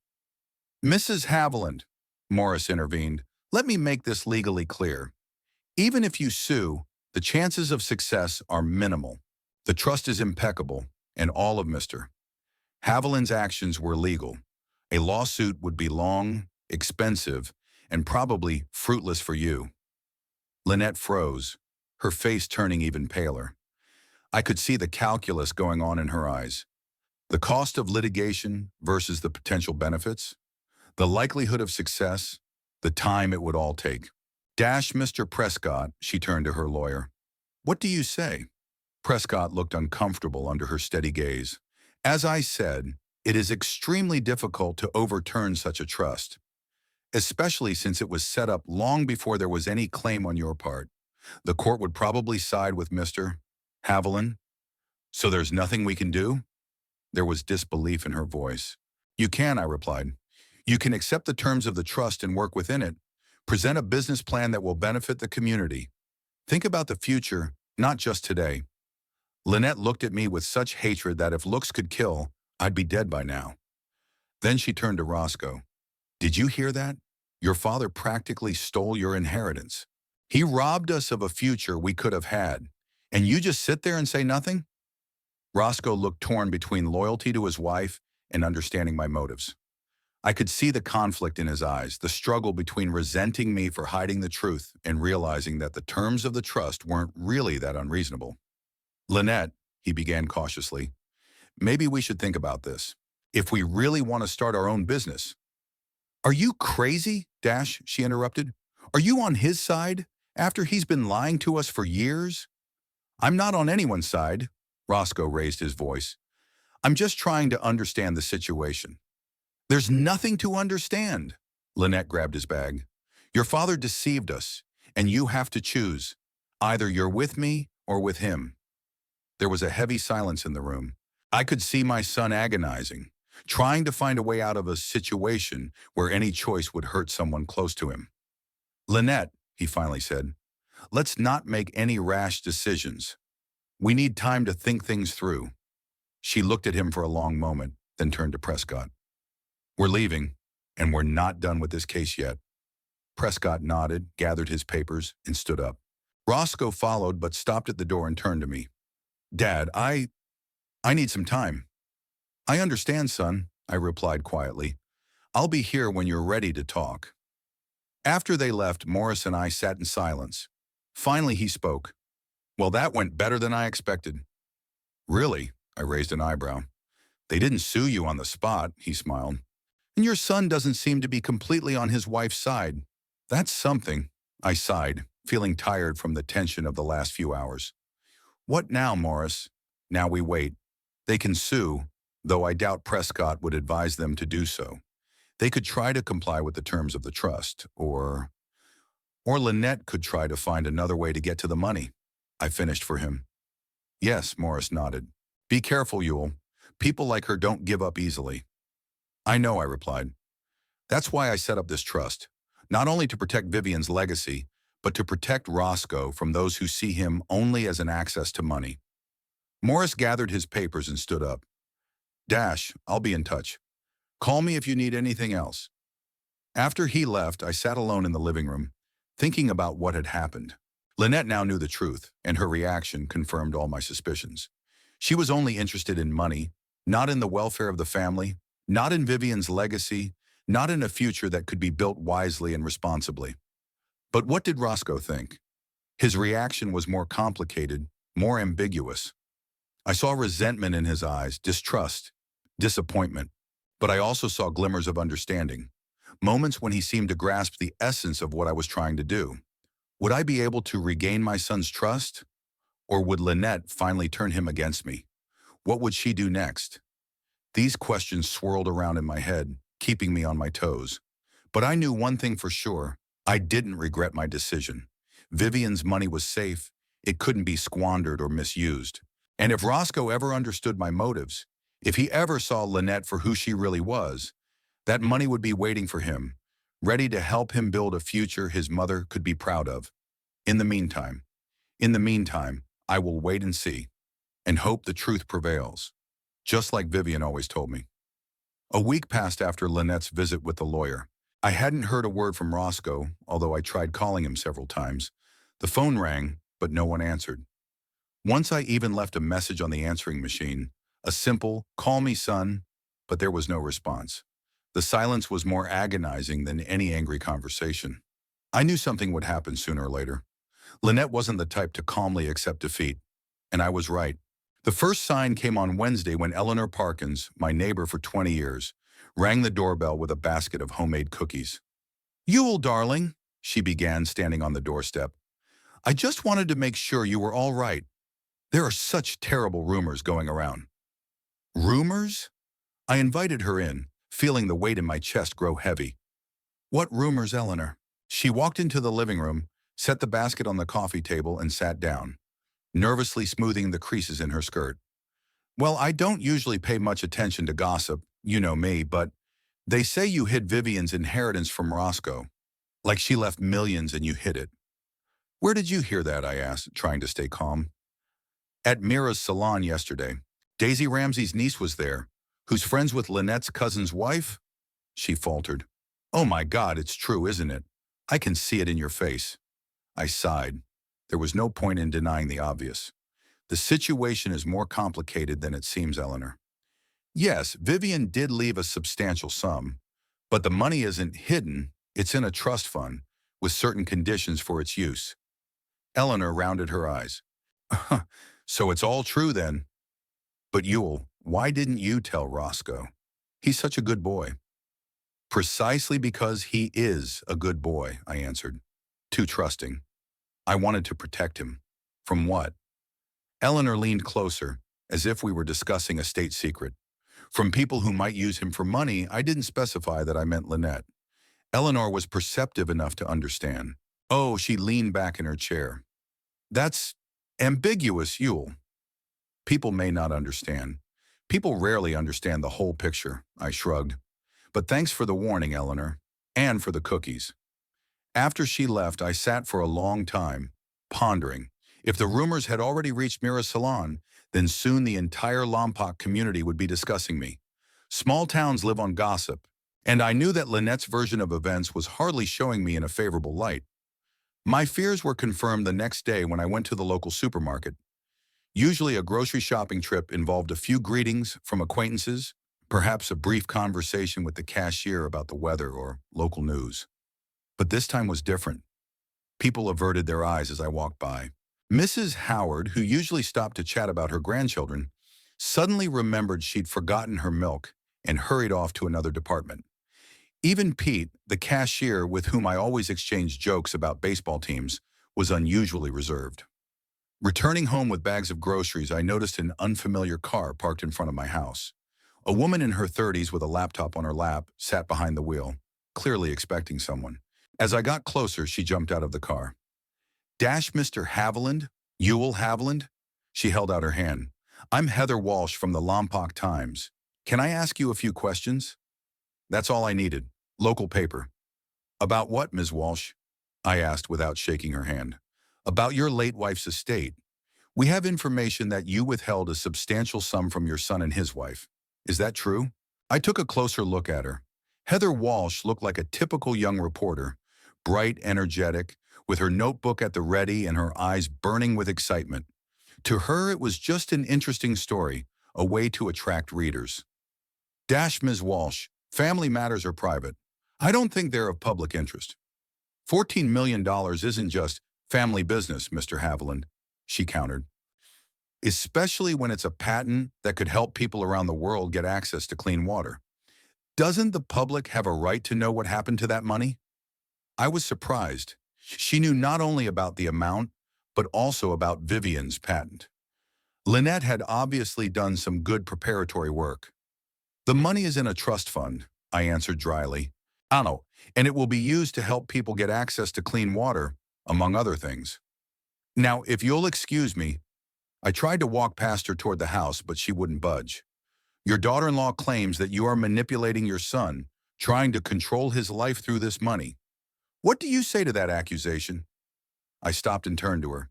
Mrs. Haviland, Morris intervened, let me make this legally clear. Even if you sue, the chances of success are minimal. The trust is impeccable, and all of Mr. Haviland's actions were legal. A lawsuit would be long, expensive, and probably fruitless for you. Lynette froze, her face turning even paler. I could see the calculus going on in her eyes. The cost of litigation versus the potential benefits, the likelihood of success, the time it would all take. Mr. Prescott, she turned to her lawyer. What do you say? Prescott looked uncomfortable under her steady gaze. As I said, it is extremely difficult to overturn such a trust, especially since it was set up long before there was any claim on your part. The court would probably side with Mr. Haviland. So there's nothing we can do? There was disbelief in her voice. You can, I replied. You can accept the terms of the trust and work within it. Present a business plan that will benefit the community. Think about the future, not just today. Lynette looked at me with such hatred that if looks could kill, I'd be dead by now. Then she turned to Rosco. Did you hear that? Your father practically stole your inheritance. He robbed us of a future we could have had. And you just sit there and say nothing? Rosco looked torn between loyalty to his wife and understanding my motives. I could see the conflict in his eyes, the struggle between resenting me for hiding the truth and realizing that the terms of the trust weren't really that unreasonable. Lynette, he began cautiously, maybe we should think about this. If we really want to start our own business. Are you crazy? She interrupted. Are you on his side after he's been lying to us for years? I'm not on anyone's side. Rosco raised his voice. I'm just trying to understand the situation. There's nothing to understand. Lynette grabbed his bag. Your father deceived us, and you have to choose. Either you're with me or with him. There was a heavy silence in the room. I could see my son agonizing, trying to find a way out of a situation where any choice would hurt someone close to him. Lynette, he finally said, let's not make any rash decisions. We need time to think things through. She looked at him for a long moment, then turned to Prescott. We're leaving, and we're not done with this case yet. Prescott nodded, gathered his papers, and stood up. Rosco followed but stopped at the door and turned to me. Dad, I need some time. I understand, son, I replied quietly. I'll be here when you're ready to talk. After they left, Morris and I sat in silence. Finally, he spoke. Well, that went better than I expected. Really? I raised an eyebrow. They didn't sue you on the spot, he smiled. And your son doesn't seem to be completely on his wife's side. That's something, I sighed, feeling tired from the tension of the last few hours. What now, Morris? Now we wait. They can sue, though I doubt Prescott would advise them to do so. They could try to comply with the terms of the trust, or Lynette could try to find another way to get to the money. I finished for him. Yes, Morris nodded. Be careful, Yule. People like her don't give up easily. I know, I replied. That's why I set up this trust, not only to protect Vivien's legacy, but to protect Rosco from those who see him only as an access to money. Morris gathered his papers and stood up. I'll be in touch. Call me if you need anything else. After he left, I sat alone in the living room, thinking about what had happened. Lynette now knew the truth, and her reaction confirmed all my suspicions. She was only interested in money, not in the welfare of the family, not in Vivien's legacy, not in a future that could be built wisely and responsibly. But what did Rosco think? His reaction was more complicated, more ambiguous. I saw resentment in his eyes, distrust, disappointment, but I also saw glimmers of understanding, moments when he seemed to grasp the essence of what I was trying to do. Would I be able to regain my son's trust? Or would Lynette finally turn him against me? What would she do next? These questions swirled around in my head, keeping me on my toes. But I knew one thing for sure. I didn't regret my decision. Vivien's money was safe, It couldn't be squandered or misused. And if Rosco ever understood my motives, if he ever saw Lynette for who she really was, that money would be waiting for him, ready to help him build a future his mother could be proud of. In the meantime, I will wait and see, and hope the truth prevails, just like Vivien always told me. A week passed after Lynette's visit with the lawyer. I hadn't heard a word from Rosco, although I tried calling him several times. The phone rang, but no one answered. Once I even left a message on the answering machine, a simple, "Call me, son," but there was no response. The silence was more agonizing than any angry conversation. I knew something would happen sooner or later. Lynette wasn't the type to calmly accept defeat, and I was right. The first sign came on Wednesday when Eleanor Parkins, my neighbor for 20 years, rang the doorbell with a basket of homemade cookies. "Yule, darling," she began, standing on the doorstep. "I just wanted to make sure you were all right. There are such terrible rumors going around." Rumors? I invited her in, feeling the weight in my chest grow heavy. "What rumors, Eleanor?" She walked into the living room, set the basket on the coffee table, and sat down, nervously smoothing the creases in her skirt. "Well, I don't usually pay much attention to gossip, you know me, but they say you hid Vivien's inheritance from Rosco. Like she left millions and you hid it." "Where did you hear that?" I asked, trying to stay calm. "At Mira's salon yesterday. Daisy Ramsey's niece was there, who's friends with Lynette's cousin's wife," she faltered. "Oh my God, it's true, isn't it? I can see it in your face." I sighed. There was no point in denying the obvious. "The situation is more complicated than it seems, Eleanor. Yes, Vivien did leave a substantial sum, but the money isn't hidden, it's in a trust fund, with certain conditions for its use." Eleanor rounded her eyes. "So it's all true then. But Yule, why didn't you tell Rosco? He's such a good boy." "Precisely because he is a good boy," I answered. "Too trusting. I wanted to protect him." "From what?" Eleanor leaned closer, as if we were discussing a state secret. "From people who might use him for money." I didn't specify that I meant Lynette. Eleanor was perceptive enough to understand. Oh, she leaned back in her chair. "That's ambiguous, Yule. People may not understand. People rarely understand the whole picture," I shrugged. "But thanks for the warning, Eleanor, and for the cookies." After she left, I sat for a long time, pondering. If the rumors had already reached Mira's salon, then soon the entire Lompoc community would be discussing me. Small towns live on gossip, and I knew that Lynette's version of events was hardly showing me in a favorable light. My fears were confirmed the next day when I went to the local supermarket. Usually a grocery shopping trip involved a few greetings from acquaintances, perhaps a brief conversation with the cashier about the weather or local news. But this time was different. People averted their eyes as I walked by. Mrs. Howard, who usually stopped to chat about her grandchildren, suddenly remembered she'd forgotten her milk and hurried off to another department. Even Pete, the cashier with whom I always exchanged jokes about baseball teams, was unusually reserved. Returning home with bags of groceries, I noticed an unfamiliar car parked in front of my house. A woman in her 30s with a laptop on her lap sat behind the wheel, clearly expecting someone. As I got closer, she jumped out of the car. "Dash Mr. Haviland? Yule Haviland?" She held out her hand. "I'm Heather Walsh from the Lompoc Times. Can I ask you a few questions?" That's all I needed. Local paper. "About what, Ms. Walsh?" I asked without shaking her hand. "About your late wife's estate. We have information that you withheld a substantial sum from your son and his wife. Is that true?" I took a closer look at her. Heather Walsh looked like a typical young reporter, bright, energetic, with her notebook at the ready and her eyes burning with excitement. To her, it was just an interesting story, a way to attract readers. "Dash Ms. Walsh, family matters are private. I don't think they're of public interest." $14 million isn't just family business, Mr. Haviland, she countered. "Especially when it's a patent that could help people around the world get access to clean water. Doesn't the public have a right to know what happened to that money?" I was surprised. She knew not only about the amount, but also about Vivien's patent. Lynette had obviously done some good preparatory work. "The money is in a trust fund," I answered dryly. "I know, and it will be used to help people get access to clean water, among other things." Now, if you'll excuse me, I tried to walk past her toward the house, but she wouldn't budge. Your daughter-in-law claims that you are manipulating your son, trying to control his life through this money. What do you say to that accusation? I stopped and turned to her.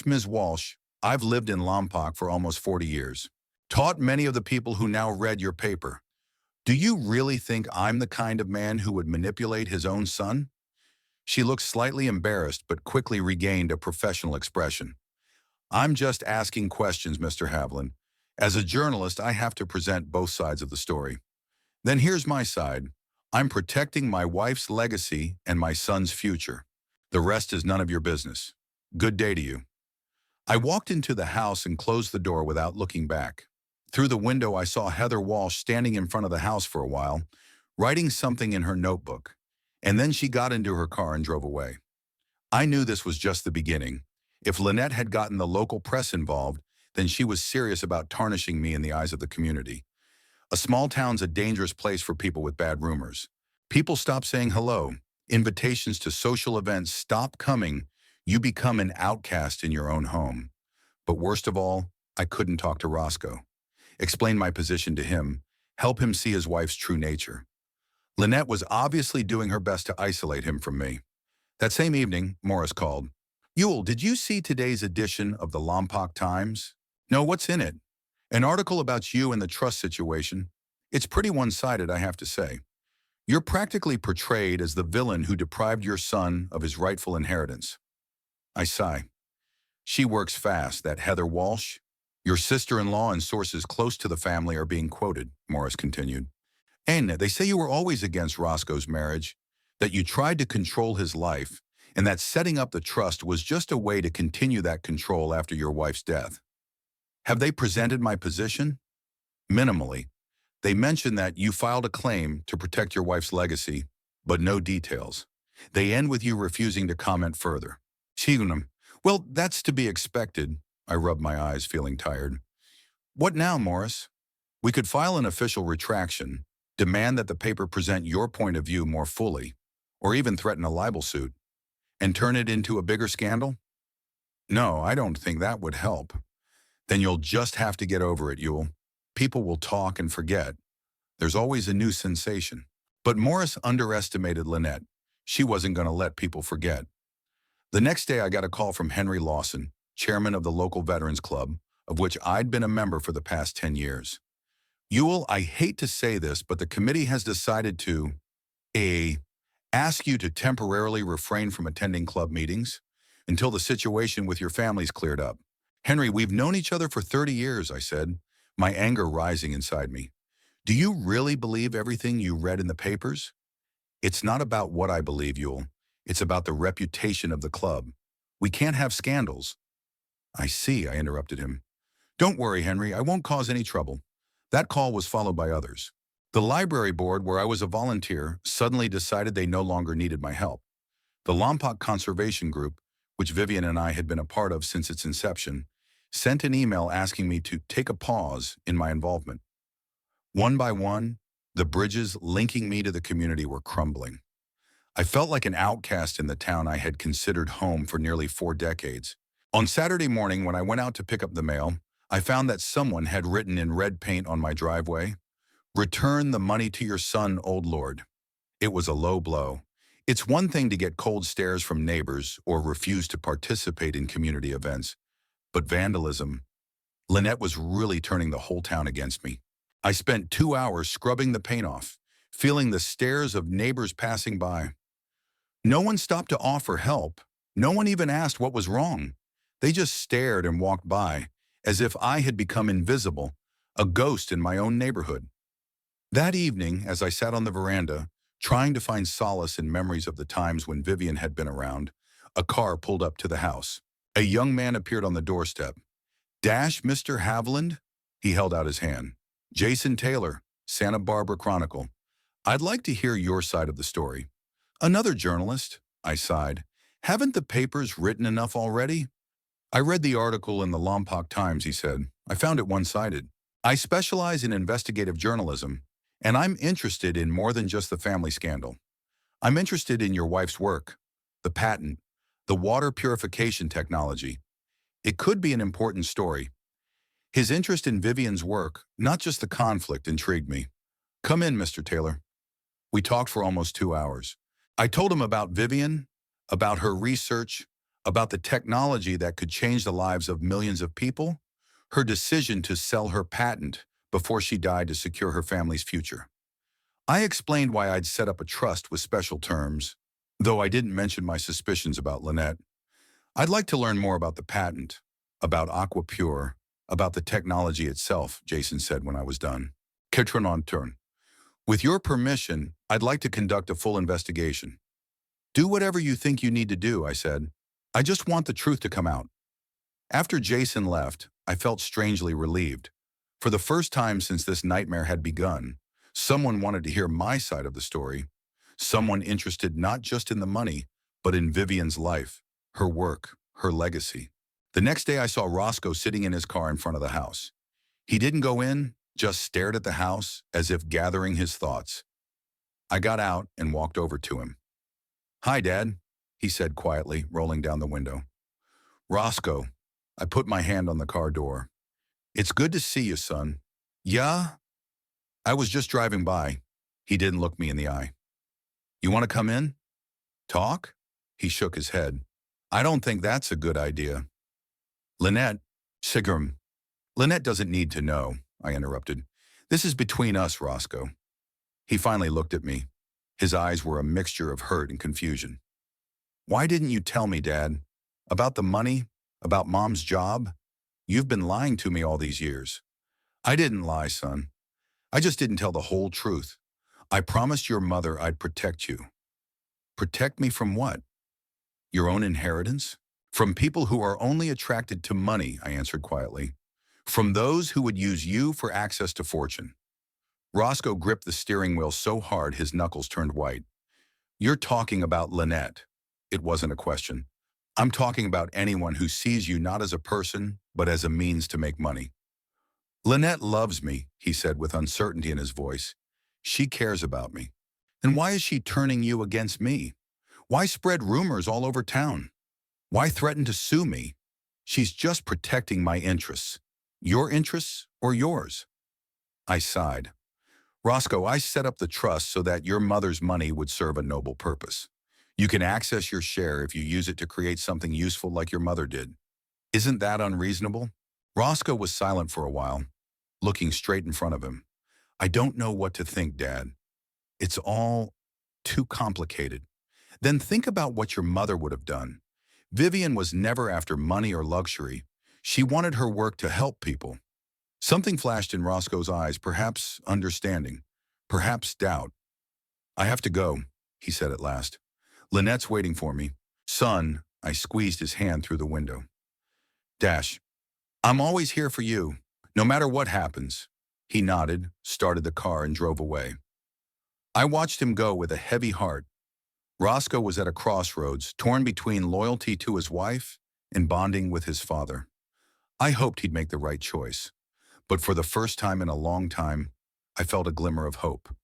Ms. Walsh, I've lived in Lompoc for almost 40 years. Taught many of the people who now read your paper. Do you really think I'm the kind of man who would manipulate his own son? She looked slightly embarrassed, but quickly regained a professional expression. I'm just asking questions, Mr. Havlin. As a journalist, I have to present both sides of the story. Then here's my side. I'm protecting my wife's legacy and my son's future. The rest is none of your business. Good day to you. I walked into the house and closed the door without looking back. Through the window, I saw Heather Walsh standing in front of the house for a while, writing something in her notebook. And then she got into her car and drove away. I knew this was just the beginning. If Lynette had gotten the local press involved, then she was serious about tarnishing me in the eyes of the community. A small town's a dangerous place for people with bad rumors. People stop saying hello. Invitations to social events stop coming. You become an outcast in your own home. But worst of all, I couldn't talk to Rosco. Explain my position to him, help him see his wife's true nature. Lynette was obviously doing her best to isolate him from me. That same evening, Morris called. Ewell, did you see today's edition of the Lompoc Times? No, what's in it? An article about you and the trust situation. It's pretty one-sided, I have to say. You're practically portrayed as the villain who deprived your son of his rightful inheritance. I sigh. She works fast, that Heather Walsh. Your sister-in-law and sources close to the family are being quoted, Morris continued. And they say you were always against Roscoe's marriage, that you tried to control his life, and that setting up the trust was just a way to continue that control after your wife's death. Have they presented my position? Minimally. They mention that you filed a claim to protect your wife's legacy, but no details. They end with you refusing to comment further. Shigunam. Well, that's to be expected. I rubbed my eyes, feeling tired. What now, Morris? We could file an official retraction, demand that the paper present your point of view more fully, or even threaten a libel suit, and turn it into a bigger scandal? No, I don't think that would help. Then you'll just have to get over it, Ewell. People will talk and forget. There's always a new sensation. But Morris underestimated Lynette. She wasn't going to let people forget. The next day, I got a call from Henry Lawson, chairman of the local Veterans Club, of which I'd been a member for the past 10 years. Ewell, I hate to say this, but the committee has decided to ask you to temporarily refrain from attending club meetings until the situation with your family's cleared up. Henry, we've known each other for 30 years, I said, my anger rising inside me. Do you really believe everything you read in the papers? It's not about what I believe, Ewell. It's about the reputation of the club. We can't have scandals. I see, I interrupted him. Don't worry, Henry, I won't cause any trouble. That call was followed by others. The library board, where I was a volunteer, suddenly decided they no longer needed my help. The Lompoc Conservation Group, which Vivien and I had been a part of since its inception, sent an email asking me to take a pause in my involvement. One by one, the bridges linking me to the community were crumbling. I felt like an outcast in the town I had considered home for nearly 4 decades. On Saturday morning, when I went out to pick up the mail, I found that someone had written in red paint on my driveway, "Return the money to your son, old lord." It was a low blow. It's one thing to get cold stares from neighbors or refuse to participate in community events, but vandalism. Lynette was really turning the whole town against me. I spent 2 hours scrubbing the paint off, feeling the stares of neighbors passing by. No one stopped to offer help. No one even asked what was wrong. They just stared and walked by, as if I had become invisible, a ghost in my own neighborhood. That evening, as I sat on the veranda, trying to find solace in memories of the times when Vivien had been around, a car pulled up to the house. A young man appeared on the doorstep. Mr. Havland? He held out his hand. Jason Taylor, Santa Barbara Chronicle. I'd like to hear your side of the story. Another journalist, I sighed. Haven't the papers written enough already? I read the article in the Lompoc Times, he said. I found it one-sided. I specialize in investigative journalism, and I'm interested in more than just the family scandal. I'm interested in your wife's work, the patent, The water purification technology. It could be an important story. His interest in Vivien's work, not just the conflict, intrigued me. Come in, Mr. Taylor. We talked for almost 2 hours. I told him about Vivien, about her research, about the technology that could change the lives of millions of people, her decision to sell her patent before she died to secure her family's future. I explained why I'd set up a trust with special terms, though I didn't mention my suspicions about Lynette. I'd like to learn more about the patent, about Aquapure, about the technology itself, Jason said when I was done. Ketron on turn. With your permission, I'd like to conduct a full investigation. Do whatever you think you need to do, I said. I just want the truth to come out. After Jason left, I felt strangely relieved. For the first time since this nightmare had begun, someone wanted to hear my side of the story. Someone interested not just in the money, but in Vivien's life, her work, her legacy. The next day I saw Rosco sitting in his car in front of the house. He didn't go in, just stared at the house as if gathering his thoughts. I got out and walked over to him. "Hi, Dad," he said quietly, rolling down the window. "Rosco," I put my hand on the car door. "It's good to see you, son." "Yeah?" "I was just driving by." He didn't look me in the eye. "You want to come in? Talk?" He shook his head. "I don't think that's a good idea." "Lynette, Sigram." "Lynette doesn't need to know," I interrupted. "This is between us, Rosco." He finally looked at me. His eyes were a mixture of hurt and confusion. "Why didn't you tell me, Dad? About the money? About Mom's job? You've been lying to me all these years." "I didn't lie, son. I just didn't tell the whole truth. I promised your mother I'd protect you." "Protect me from what?" "Your own inheritance? From people who are only attracted to money," I answered quietly. "From those who would use you for access to fortune." Rosco gripped the steering wheel so hard his knuckles turned white. "You're talking about Lynette." It wasn't a question. "I'm talking about anyone who sees you not as a person, but as a means to make money." "Lynette loves me," he said with uncertainty in his voice. "She cares about me. Then why is she turning you against me? Why spread rumors all over town? Why threaten to sue me? She's just protecting my interests. Your interests or yours?" I sighed. "Rosco, I set up the trust so that your mother's money would serve a noble purpose. You can access your share if you use it to create something useful like your mother did. Isn't that unreasonable?" Rosco was silent for a while, looking straight in front of him. "I don't know what to think, Dad. It's all too complicated." "Then think about what your mother would have done. Vivien was never after money or luxury. She wanted her work to help people." Something flashed in Roscoe's eyes, perhaps understanding, perhaps doubt. "I have to go," he said at last. "Lynette's waiting for me." "Son," I squeezed his hand through the window. "I'm always here for you, no matter what happens." He nodded, started the car, and drove away. I watched him go with a heavy heart. Rosco was at a crossroads, torn between loyalty to his wife and bonding with his father. I hoped he'd make the right choice. But for the first time in a long time, I felt a glimmer of hope.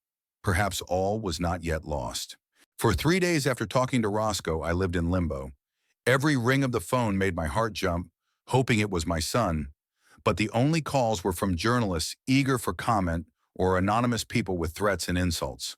Perhaps all was not yet lost. For 3 days after talking to Rosco, I lived in limbo. Every ring of the phone made my heart jump, hoping it was my son. But the only calls were from journalists eager for comment or anonymous people with threats and insults.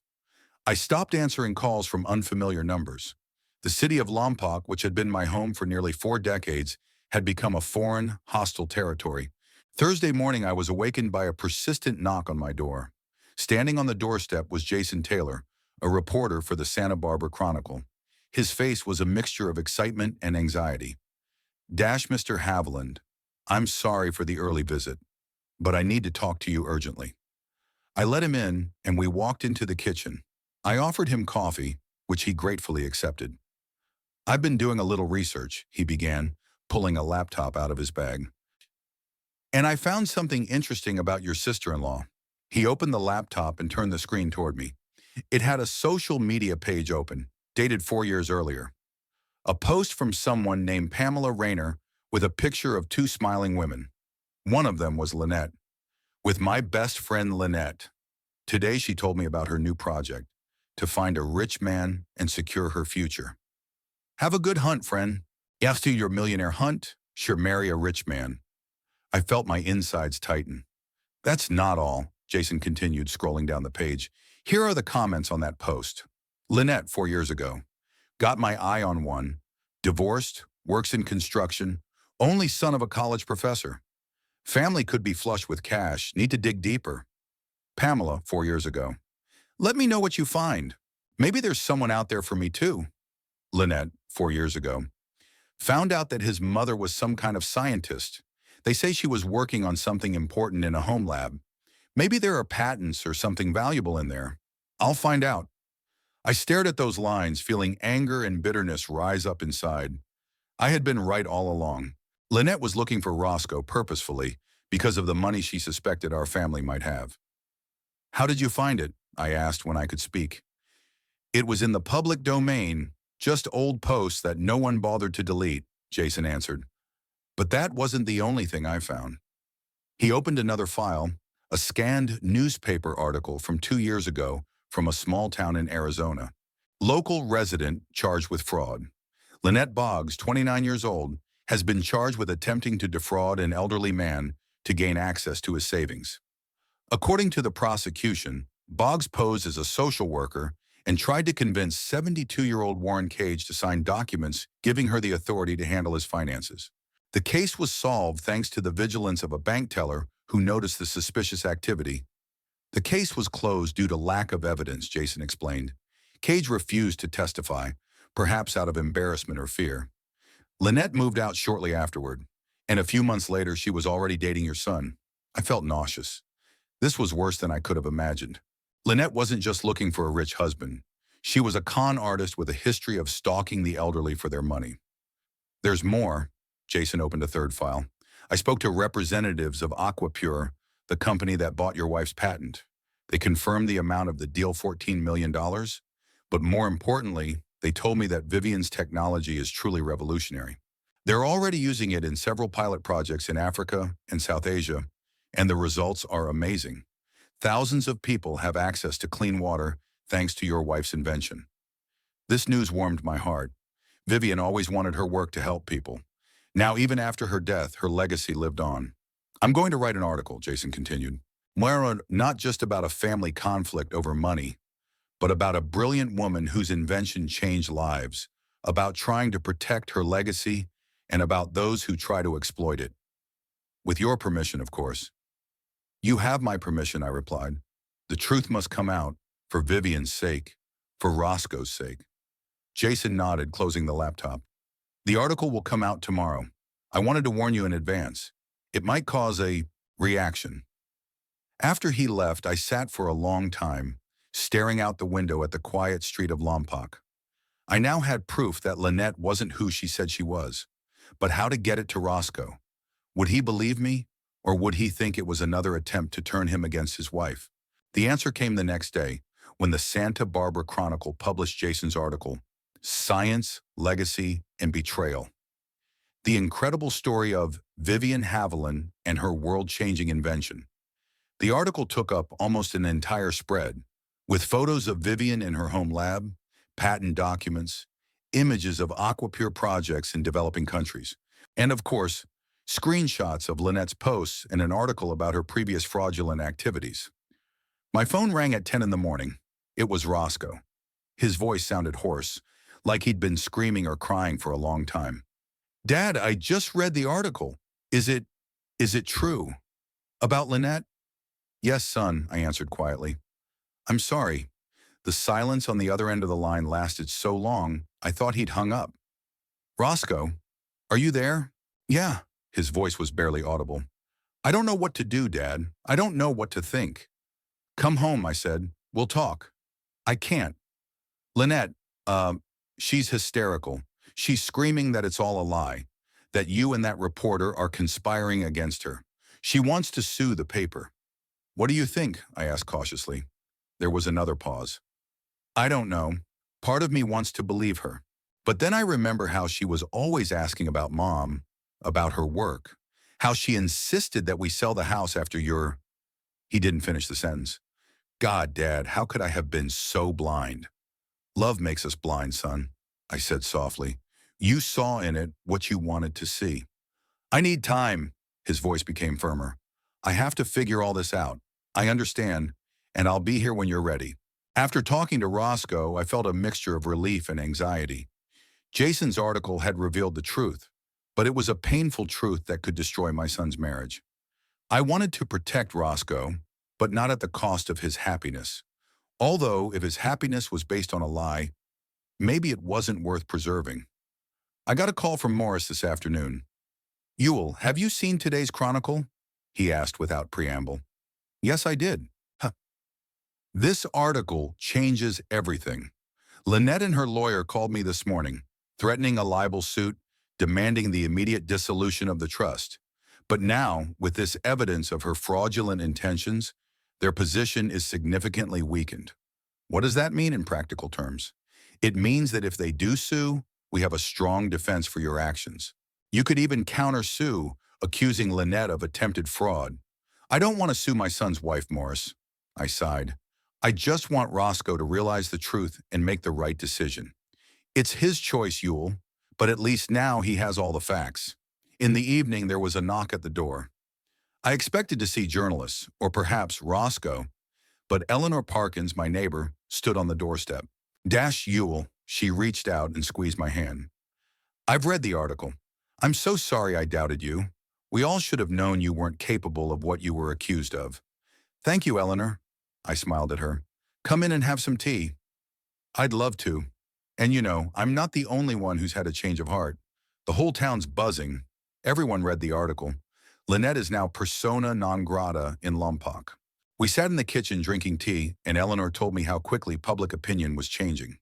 I stopped answering calls from unfamiliar numbers. The city of Lompoc, which had been my home for nearly 4 decades, had become a foreign, hostile territory. Thursday morning, I was awakened by a persistent knock on my door. Standing on the doorstep was Jason Taylor, a reporter for the Santa Barbara Chronicle. His face was a mixture of excitement and anxiety. "Mr. Haviland, I'm sorry for the early visit, but I need to talk to you urgently." I let him in, and we walked into the kitchen. I offered him coffee, which he gratefully accepted. "I've been doing a little research," he began, pulling a laptop out of his bag. "And I found something interesting about your sister-in-law." He opened the laptop and turned the screen toward me. It had a social media page open, dated 4 years earlier. A post from someone named Pamela Rayner with a picture of 2 smiling women. One of them was Lynette. "With my best friend Lynette." Today she told me about her new project, to find a rich man and secure her future. Have a good hunt, friend. After your millionaire hunt, sure marry a rich man. I felt my insides tighten. That's not all, Jason continued, scrolling down the page. Here are the comments on that post. Lynette, 4 years ago. Got my eye on one. Divorced, works in construction, only son of a college professor. Family could be flush with cash, need to dig deeper. Pamela, 4 years ago. Let me know what you find. Maybe there's someone out there for me too. Lynette, 4 years ago. Found out that his mother was some kind of scientist. They say she was working on something important in a home lab. Maybe there are patents or something valuable in there. I'll find out. I stared at those lines, feeling anger and bitterness rise up inside. I had been right all along. Lynette was looking for Rosco purposefully because of the money she suspected our family might have. How did you find it? I asked when I could speak. It was in the public domain, just old posts that no one bothered to delete, Jason answered. But that wasn't the only thing I found. He opened another file, a scanned newspaper article from 2 years ago from a small town in Arizona. Local resident charged with fraud. Lynette Boggs, 29 years old, has been charged with attempting to defraud an elderly man to gain access to his savings. According to the prosecution, Boggs posed as a social worker and tried to convince 72-year-old Warren Cage to sign documents giving her the authority to handle his finances. The case was solved thanks to the vigilance of a bank teller who noticed the suspicious activity. The case was closed due to lack of evidence, Jason explained. Cage refused to testify, perhaps out of embarrassment or fear. Lynette moved out shortly afterward, and a few months later she was already dating your son. I felt nauseous. This was worse than I could have imagined. Lynette wasn't just looking for a rich husband. She was a con artist with a history of stalking the elderly for their money. There's more. Jason opened a third file. I spoke to representatives of Aquapure, the company that bought your wife's patent. They confirmed the amount of the deal, $14 million. But more importantly, they told me that Vivien's technology is truly revolutionary. They're already using it in several pilot projects in Africa and South Asia, and the results are amazing. Thousands of people have access to clean water thanks to your wife's invention. This news warmed my heart. Vivien always wanted her work to help people. Now, even after her death, her legacy lived on. I'm going to write an article, Jason continued. Not just about a family conflict over money, but about a brilliant woman whose invention changed lives, about trying to protect her legacy, and about those who try to exploit it. With your permission, of course. You have my permission, I replied. The truth must come out, for Vivien's sake, for Rosco's sake. Jason nodded, closing the laptop. The article will come out tomorrow. I wanted to warn you in advance. It might cause a reaction. After he left, I sat for a long time, staring out the window at the quiet street of Lompoc. I now had proof that Lynette wasn't who she said she was. But how to get it to Rosco? Would he believe me, or would he think it was another attempt to turn him against his wife? The answer came the next day, when the Santa Barbara Chronicle published Jason's article, Science, Legacy, and Betrayal. The incredible story of Vivien Haviland and her world-changing invention. The article took up almost an entire spread, with photos of Vivien in her home lab, patent documents, images of Aquapure projects in developing countries, and of course, screenshots of Lynette's posts and an article about her previous fraudulent activities. My phone rang at 10 in the morning. It was Rosco. His voice sounded hoarse, like he'd been screaming or crying for a long time. Dad, I just read the article. Is it true? About Lynette? Yes, son, I answered quietly. I'm sorry. The silence on the other end of the line lasted so long, I thought he'd hung up. Rosco, are you there? Yeah. His voice was barely audible. I don't know what to do, Dad. I don't know what to think. Come home, I said. We'll talk. I can't. Lynette, she's hysterical. She's screaming that it's all a lie, that you and that reporter are conspiring against her. She wants to sue the paper. What do you think? I asked cautiously. There was another pause. I don't know. Part of me wants to believe her. But then I remember how she was always asking about Mom, about her work, how she insisted that we sell the house after your... He didn't finish the sentence. God, Dad, how could I have been so blind? Love makes us blind, son, I said softly. You saw in it what you wanted to see. I need time. His voice became firmer. I have to figure all this out. I understand, and I'll be here when you're ready. After talking to Rosco, I felt a mixture of relief and anxiety. Jason's article had revealed the truth, but it was a painful truth that could destroy my son's marriage. I wanted to protect Rosco, but not at the cost of his happiness. Although, if his happiness was based on a lie, maybe it wasn't worth preserving. I got a call from Morris this afternoon. Ewell, have you seen today's Chronicle? He asked without preamble. Yes, I did. Huh. This article changes everything. Lynette and her lawyer called me this morning, threatening a libel suit, demanding the immediate dissolution of the trust. But now, with this evidence of her fraudulent intentions, their position is significantly weakened. What does that mean in practical terms? It means that if they do sue, we have a strong defense for your actions. You could even counter-sue, accusing Lynette of attempted fraud. I don't want to sue my son's wife, Morris. I sighed. I just want Rosco to realize the truth and make the right decision. It's his choice, Ewell, but at least now he has all the facts. In the evening, there was a knock at the door. I expected to see journalists, or perhaps Rosco, but Eleanor Parkins, my neighbor, stood on the doorstep. Ewell, she reached out and squeezed my hand. I've read the article. I'm so sorry I doubted you. We all should have known you weren't capable of what you were accused of. Thank you, Eleanor. I smiled at her. Come in and have some tea. I'd love to. And you know, I'm not the only one who's had a change of heart. The whole town's buzzing. Everyone read the article. Lynette is now persona non grata in Lompoc. We sat in the kitchen drinking tea, and Eleanor told me how quickly public opinion was changing.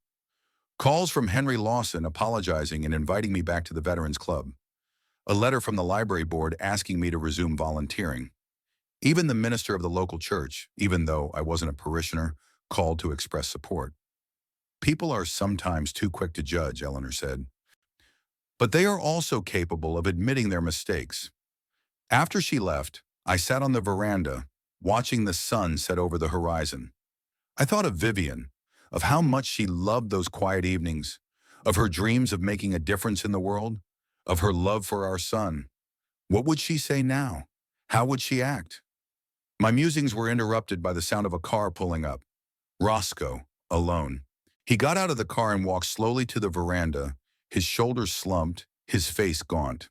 Calls from Henry Lawson apologizing and inviting me back to the Veterans Club. A letter from the library board asking me to resume volunteering. Even the minister of the local church, even though I wasn't a parishioner, called to express support. People are sometimes too quick to judge, Eleanor said. But they are also capable of admitting their mistakes. After she left, I sat on the veranda, watching the sun set over the horizon. I thought of Vivien, of how much she loved those quiet evenings, of her dreams of making a difference in the world, of her love for our son. What would she say now? How would she act? My musings were interrupted by the sound of a car pulling up. Rosco, alone. He got out of the car and walked slowly to the veranda, his shoulders slumped, his face gaunt.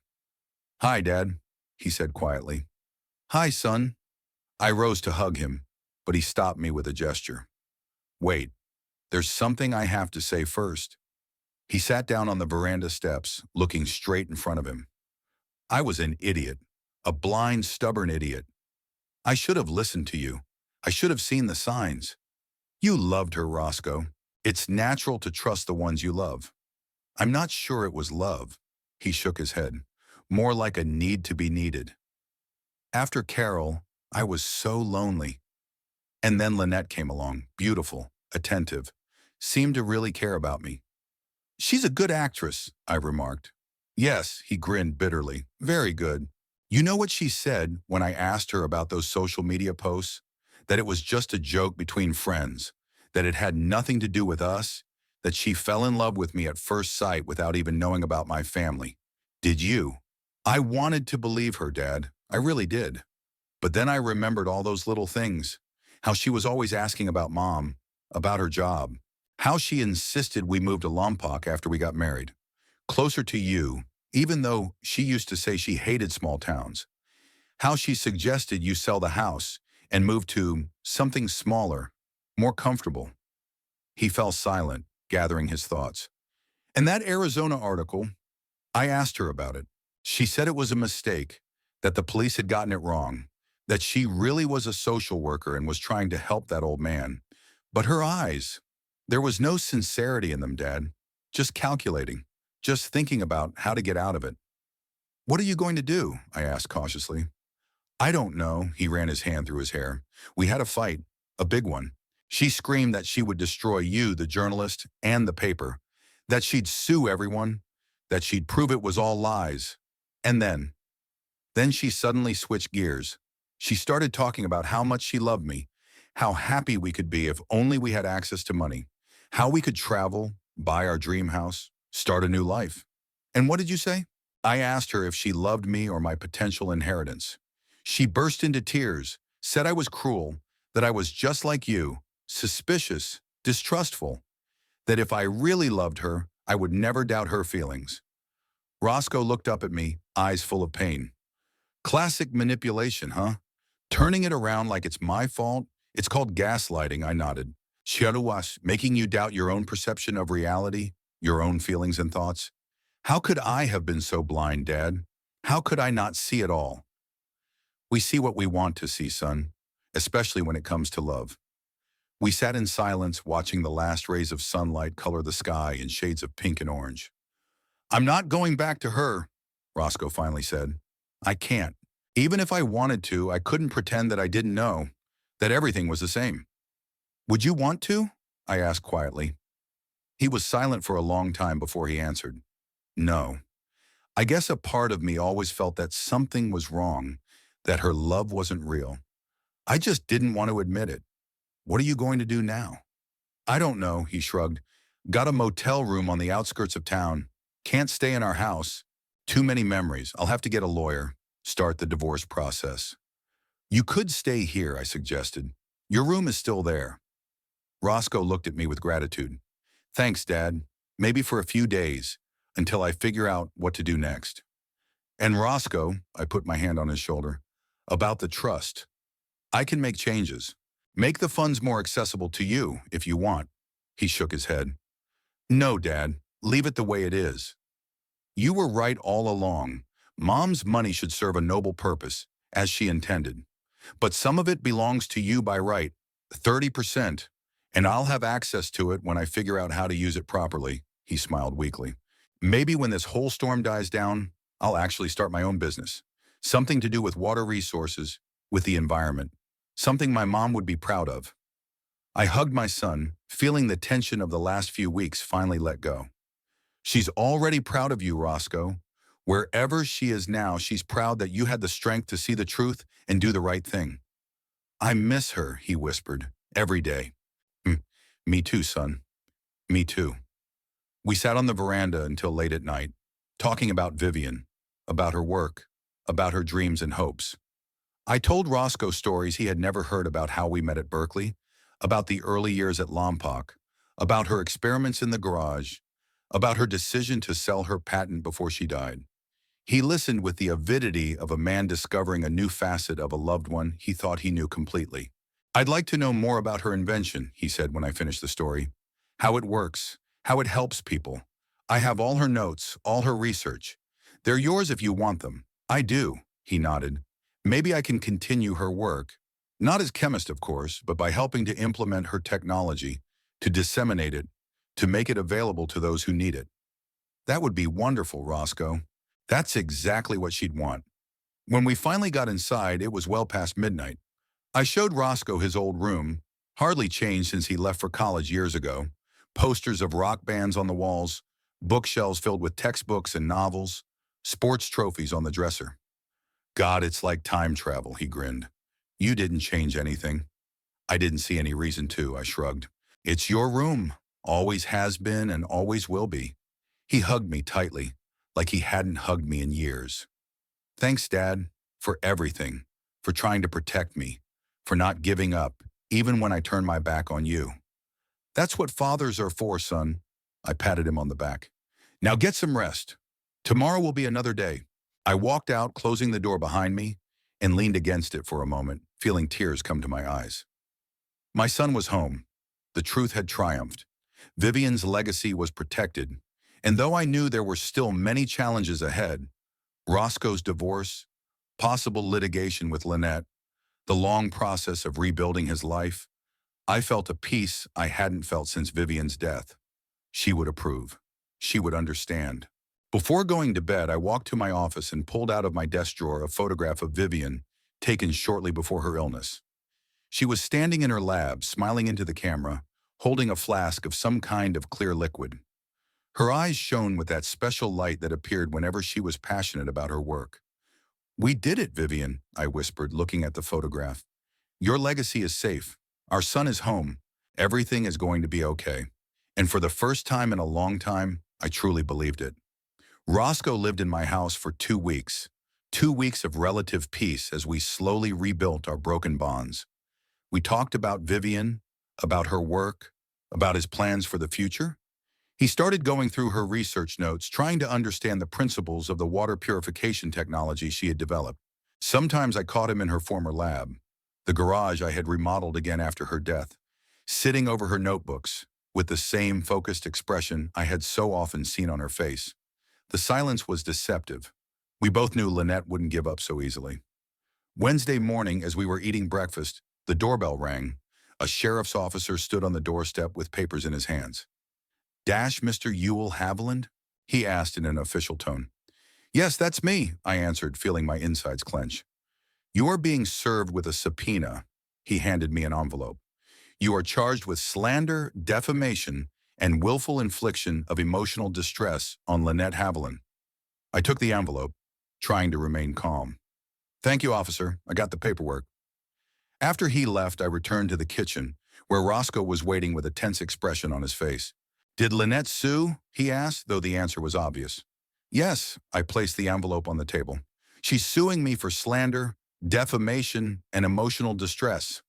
Hi, Dad, he said quietly. Hi, son. I rose to hug him, but he stopped me with a gesture. Wait, there's something I have to say first. He sat down on the veranda steps, looking straight in front of him. I was an idiot, a blind, stubborn idiot. I should have listened to you. I should have seen the signs. You loved her, Rosco. It's natural to trust the ones you love. I'm not sure it was love. He shook his head. More like a need to be needed. After Carol, I was so lonely. And then Lynette came along, beautiful, attentive, seemed to really care about me. She's a good actress, I remarked. Yes, he grinned bitterly. Very good. You know what she said when I asked her about those social media posts? That it was just a joke between friends, that it had nothing to do with us, that she fell in love with me at first sight without even knowing about my family. Did you? I wanted to believe her, Dad. I really did. But then I remembered all those little things. How she was always asking about Mom, about her job. How she insisted we move to Lompoc after we got married. Closer to you, even though she used to say she hated small towns. How she suggested you sell the house and move to something smaller, more comfortable. He fell silent, gathering his thoughts. And that Arizona article, I asked her about it. She said it was a mistake, that the police had gotten it wrong, that she really was a social worker and was trying to help that old man. But her eyes, there was no sincerity in them, Dad. Just calculating, just thinking about how to get out of it. What are you going to do? I asked cautiously. I don't know, he ran his hand through his hair. We had a fight, a big one. She screamed that she would destroy you, the journalist, and the paper, that she'd sue everyone, that she'd prove it was all lies. And then she suddenly switched gears. She started talking about how much she loved me, how happy we could be if only we had access to money, how we could travel, buy our dream house, start a new life. And what did you say? I asked her if she loved me or my potential inheritance. She burst into tears, said I was cruel, that I was just like you, suspicious, distrustful, that if I really loved her, I would never doubt her feelings. Rosco looked up at me, eyes full of pain. Classic manipulation, huh? Turning it around like it's my fault? It's called gaslighting, I nodded. Chiaruas, making you doubt your own perception of reality, your own feelings and thoughts. How could I have been so blind, Dad? How could I not see it all? We see what we want to see, son, especially when it comes to love. We sat in silence, watching the last rays of sunlight color the sky in shades of pink and orange. I'm not going back to her, Roscoe finally said. I can't. Even if I wanted to, I couldn't pretend that I didn't know, that everything was the same. Would you want to? I asked quietly. He was silent for a long time before he answered. No. I guess a part of me always felt that something was wrong, that her love wasn't real. I just didn't want to admit it. What are you going to do now? I don't know, he shrugged. Got a motel room on the outskirts of town. Can't stay in our house. Too many memories. I'll have to get a lawyer. Start the divorce process. You could stay here, I suggested. Your room is still there. Roscoe looked at me with gratitude. Thanks, Dad. Maybe for a few days, until I figure out what to do next. And Roscoe, I put my hand on his shoulder, about the trust. I can make changes. Make the funds more accessible to you if you want. He shook his head. No, Dad. Leave it the way it is. You were right all along. Mom's money should serve a noble purpose, as she intended. But some of it belongs to you by right, 30%, and I'll have access to it when I figure out how to use it properly, he smiled weakly. Maybe when this whole storm dies down, I'll actually start my own business. Something to do with water resources, with the environment. Something my mom would be proud of. I hugged my son, feeling the tension of the last few weeks finally let go. She's already proud of you, Roscoe. Wherever she is now, she's proud that you had the strength to see the truth and do the right thing. I miss her, he whispered, every day. Me too, son. Me too. We sat on the veranda until late at night, talking about Vivien, about her work, about her dreams and hopes. I told Roscoe stories he had never heard about how we met at Berkeley, about the early years at Lompoc, about her experiments in the garage, about her decision to sell her patent before she died. He listened with the avidity of a man discovering a new facet of a loved one he thought he knew completely. I'd like to know more about her invention, he said when I finished the story. How it works, how it helps people. I have all her notes, all her research. They're yours if you want them. I do, he nodded. Maybe I can continue her work. Not as chemist, of course, but by helping to implement her technology, to disseminate it, to make it available to those who need it. That would be wonderful, Roscoe. That's exactly what she'd want. When we finally got inside, it was well past midnight. I showed Roscoe his old room, hardly changed since he left for college years ago. Posters of rock bands on the walls, bookshelves filled with textbooks and novels, sports trophies on the dresser. God, it's like time travel, he grinned. You didn't change anything. I didn't see any reason to, I shrugged. It's your room, always has been and always will be. He hugged me tightly, like he hadn't hugged me in years. Thanks, Dad, for everything, for trying to protect me, for not giving up, even when I turned my back on you. That's what fathers are for, son. I patted him on the back. Now get some rest. Tomorrow will be another day. I walked out, closing the door behind me, and leaned against it for a moment, feeling tears come to my eyes. My son was home. The truth had triumphed. Vivien's legacy was protected, and though I knew there were still many challenges ahead, Roscoe's divorce, possible litigation with Lynette, the long process of rebuilding his life, I felt a peace I hadn't felt since Vivien's death. She would approve. She would understand. Before going to bed, I walked to my office and pulled out of my desk drawer a photograph of Vivien, taken shortly before her illness. She was standing in her lab, smiling into the camera, holding a flask of some kind of clear liquid. Her eyes shone with that special light that appeared whenever she was passionate about her work. We did it, Vivien, I whispered, looking at the photograph. Your legacy is safe. Our son is home. Everything is going to be okay. And for the first time in a long time, I truly believed it. Rosco lived in my house for 2 weeks. 2 weeks of relative peace as we slowly rebuilt our broken bonds. We talked about Vivien, about her work, about his plans for the future. He started going through her research notes, trying to understand the principles of the water purification technology she had developed. Sometimes I caught him in her former lab, the garage I had remodeled again after her death, sitting over her notebooks with the same focused expression I had so often seen on her face. The silence was deceptive. We both knew Lynette wouldn't give up so easily. Wednesday morning, as we were eating breakfast, the doorbell rang. A sheriff's officer stood on the doorstep with papers in his hands. Mr. Ewell Haviland? He asked in an official tone. Yes, that's me, I answered, feeling my insides clench. You are being served with a subpoena. He handed me an envelope. You are charged with slander, defamation, and willful infliction of emotional distress on Lynette Haviland. I took the envelope, trying to remain calm. Thank you, officer. I got the paperwork. After he left, I returned to the kitchen, where Rosco was waiting with a tense expression on his face. Did Lynette sue? He asked, though the answer was obvious. Yes, I placed the envelope on the table. She's suing me for slander, defamation, and emotional distress.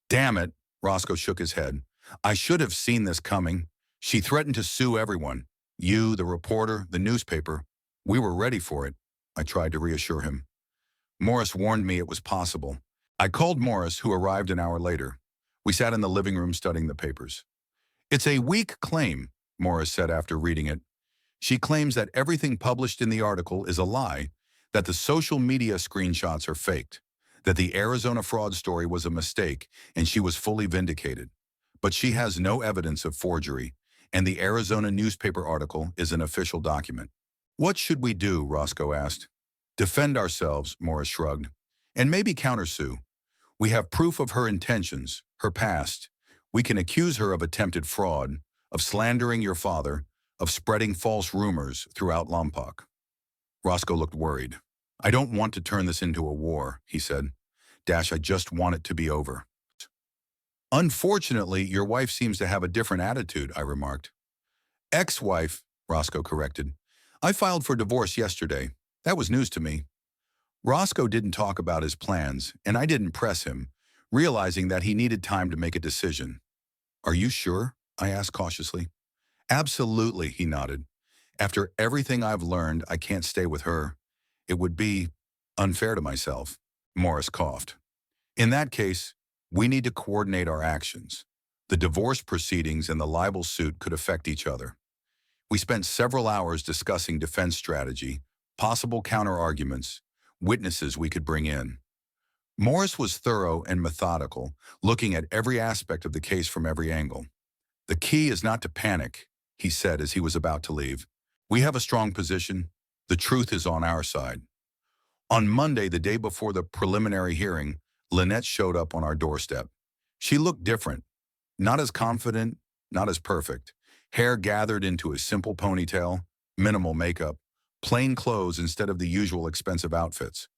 Damn it, Rosco shook his head. I should have seen this coming. She threatened to sue everyone. You, the reporter, the newspaper. We were ready for it. I tried to reassure him. Morris warned me it was possible. I called Morris, who arrived an hour later. We sat in the living room studying the papers. It's a weak claim, Morris said after reading it. She claims that everything published in the article is a lie, that the social media screenshots are faked, that the Arizona fraud story was a mistake and she was fully vindicated. But she has no evidence of forgery, and the Arizona newspaper article is an official document. What should we do? Rosco asked. Defend ourselves, Morris shrugged, and maybe countersue. We have proof of her intentions, her past. We can accuse her of attempted fraud, of slandering your father, of spreading false rumors throughout Lompoc. Rosco looked worried. I don't want to turn this into a war, he said. I just want it to be over. Unfortunately, your wife seems to have a different attitude, I remarked. Ex-wife, Rosco corrected. I filed for divorce yesterday. That was news to me. Rosco didn't talk about his plans, and I didn't press him, realizing that he needed time to make a decision. Are you sure? I asked cautiously. Absolutely, he nodded. After everything I've learned, I can't stay with her. It would be unfair to myself. Morris coughed. In that case, we need to coordinate our actions. The divorce proceedings and the libel suit could affect each other. We spent several hours discussing defense strategy, possible counter-arguments, witnesses we could bring in. Morris was thorough and methodical, looking at every aspect of the case from every angle. The key is not to panic, he said as he was about to leave. We have a strong position. The truth is on our side. On Monday, the day before the preliminary hearing, Lynette showed up on our doorstep. She looked different, not as confident, not as perfect. Hair gathered into a simple ponytail, minimal makeup, plain clothes instead of the usual expensive outfits.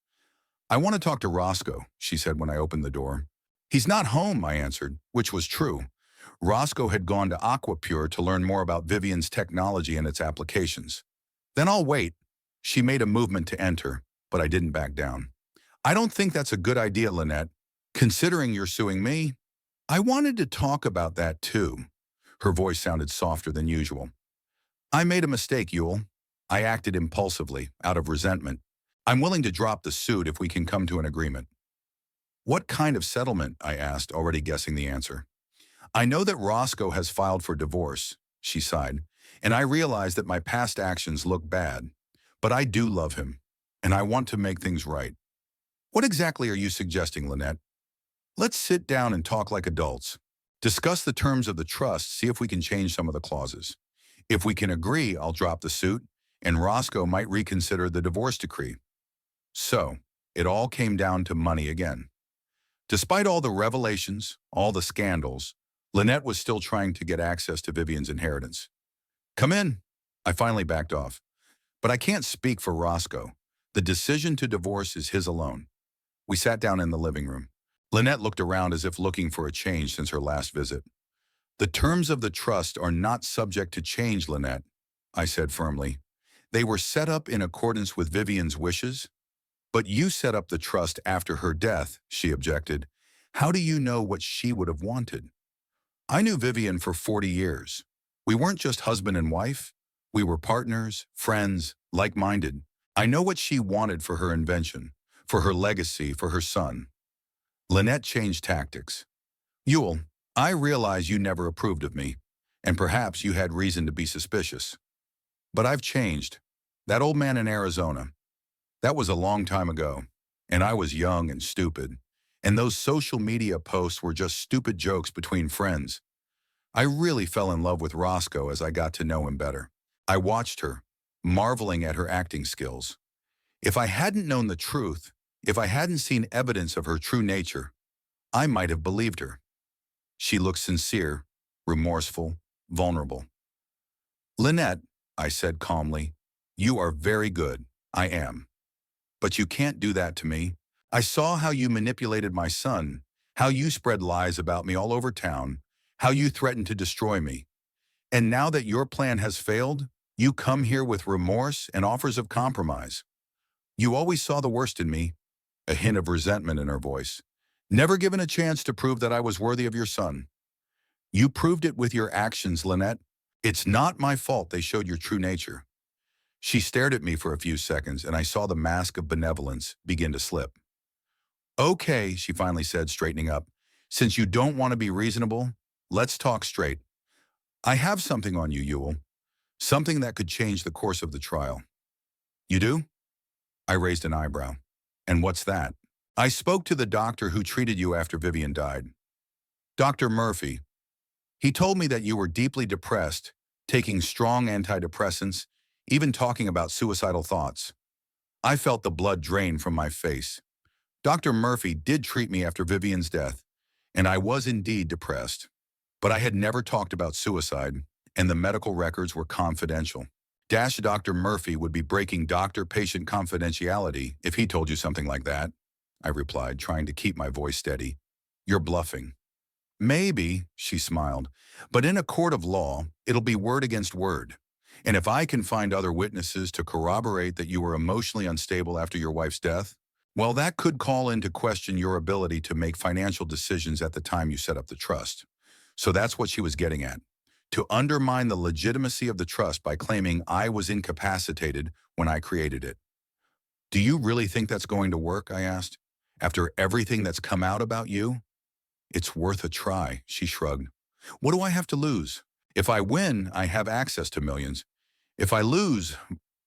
I want to talk to Rosco, she said when I opened the door. He's not home, I answered, which was true. Rosco had gone to Aquapure to learn more about Vivien's technology and its applications. Then I'll wait. She made a movement to enter, but I didn't back down. I don't think that's a good idea, Lynette. Considering you're suing me, I wanted to talk about that too. Her voice sounded softer than usual. I made a mistake, Ewell. I acted impulsively, out of resentment. I'm willing to drop the suit if we can come to an agreement. What kind of settlement? I asked, already guessing the answer. I know that Rosco has filed for divorce, she sighed, and I realize that my past actions look bad. But I do love him, and I want to make things right. What exactly are you suggesting, Lynette? Let's sit down and talk like adults. Discuss the terms of the trust, see if we can change some of the clauses. If we can agree, I'll drop the suit, and Rosco might reconsider the divorce decree. So, it all came down to money again. Despite all the revelations, all the scandals, Lynette was still trying to get access to Vivien's inheritance. Come in. I finally backed off. But I can't speak for Rosco. The decision to divorce is his alone. We sat down in the living room. Lynette looked around as if looking for a change since her last visit. The terms of the trust are not subject to change, Lynette, I said firmly. They were set up in accordance with Vivien's wishes. But you set up the trust after her death, she objected. How do you know what she would have wanted? I knew Vivien for 40 years. We weren't just husband and wife. We were partners, friends, like-minded. I know what she wanted for her invention, for her legacy, for her son. Lynette changed tactics. Ewell, I realize you never approved of me, and perhaps you had reason to be suspicious. But I've changed. That old man in Arizona, that was a long time ago, and I was young and stupid, and those social media posts were just stupid jokes between friends. I really fell in love with Rosco as I got to know him better. I watched her, marveling at her acting skills. If I hadn't known the truth, if I hadn't seen evidence of her true nature, I might have believed her. She looked sincere, remorseful, vulnerable. Lynette, I said calmly, you are very good. I am. But you can't do that to me. I saw how you manipulated my son, how you spread lies about me all over town, how you threatened to destroy me. And now that your plan has failed, you come here with remorse and offers of compromise. You always saw the worst in me, a hint of resentment in her voice. Never given a chance to prove that I was worthy of your son. You proved it with your actions, Lynette. It's not my fault they showed your true nature. She stared at me for a few seconds, and I saw the mask of benevolence begin to slip. Okay, she finally said, straightening up. Since you don't want to be reasonable, let's talk straight. I have something on you, Ewell. Something that could change the course of the trial. You do? I raised an eyebrow. And what's that? I spoke to the doctor who treated you after Vivien died. Dr. Murphy. He told me that you were deeply depressed, taking strong antidepressants, even talking about suicidal thoughts. I felt the blood drain from my face. Dr. Murphy did treat me after Vivien's death, and I was indeed depressed. But I had never talked about suicide, and the medical records were confidential. Dr. Murphy would be breaking doctor-patient confidentiality if he told you something like that, I replied, trying to keep my voice steady. You're bluffing. Maybe, she smiled, but in a court of law, it'll be word against word. And if I can find other witnesses to corroborate that you were emotionally unstable after your wife's death, well, that could call into question your ability to make financial decisions at the time you set up the trust. So that's what she was getting at. To undermine the legitimacy of the trust by claiming I was incapacitated when I created it. Do you really think that's going to work? I asked. After everything that's come out about you? It's worth a try, she shrugged. What do I have to lose? If I win, I have access to millions. If I lose,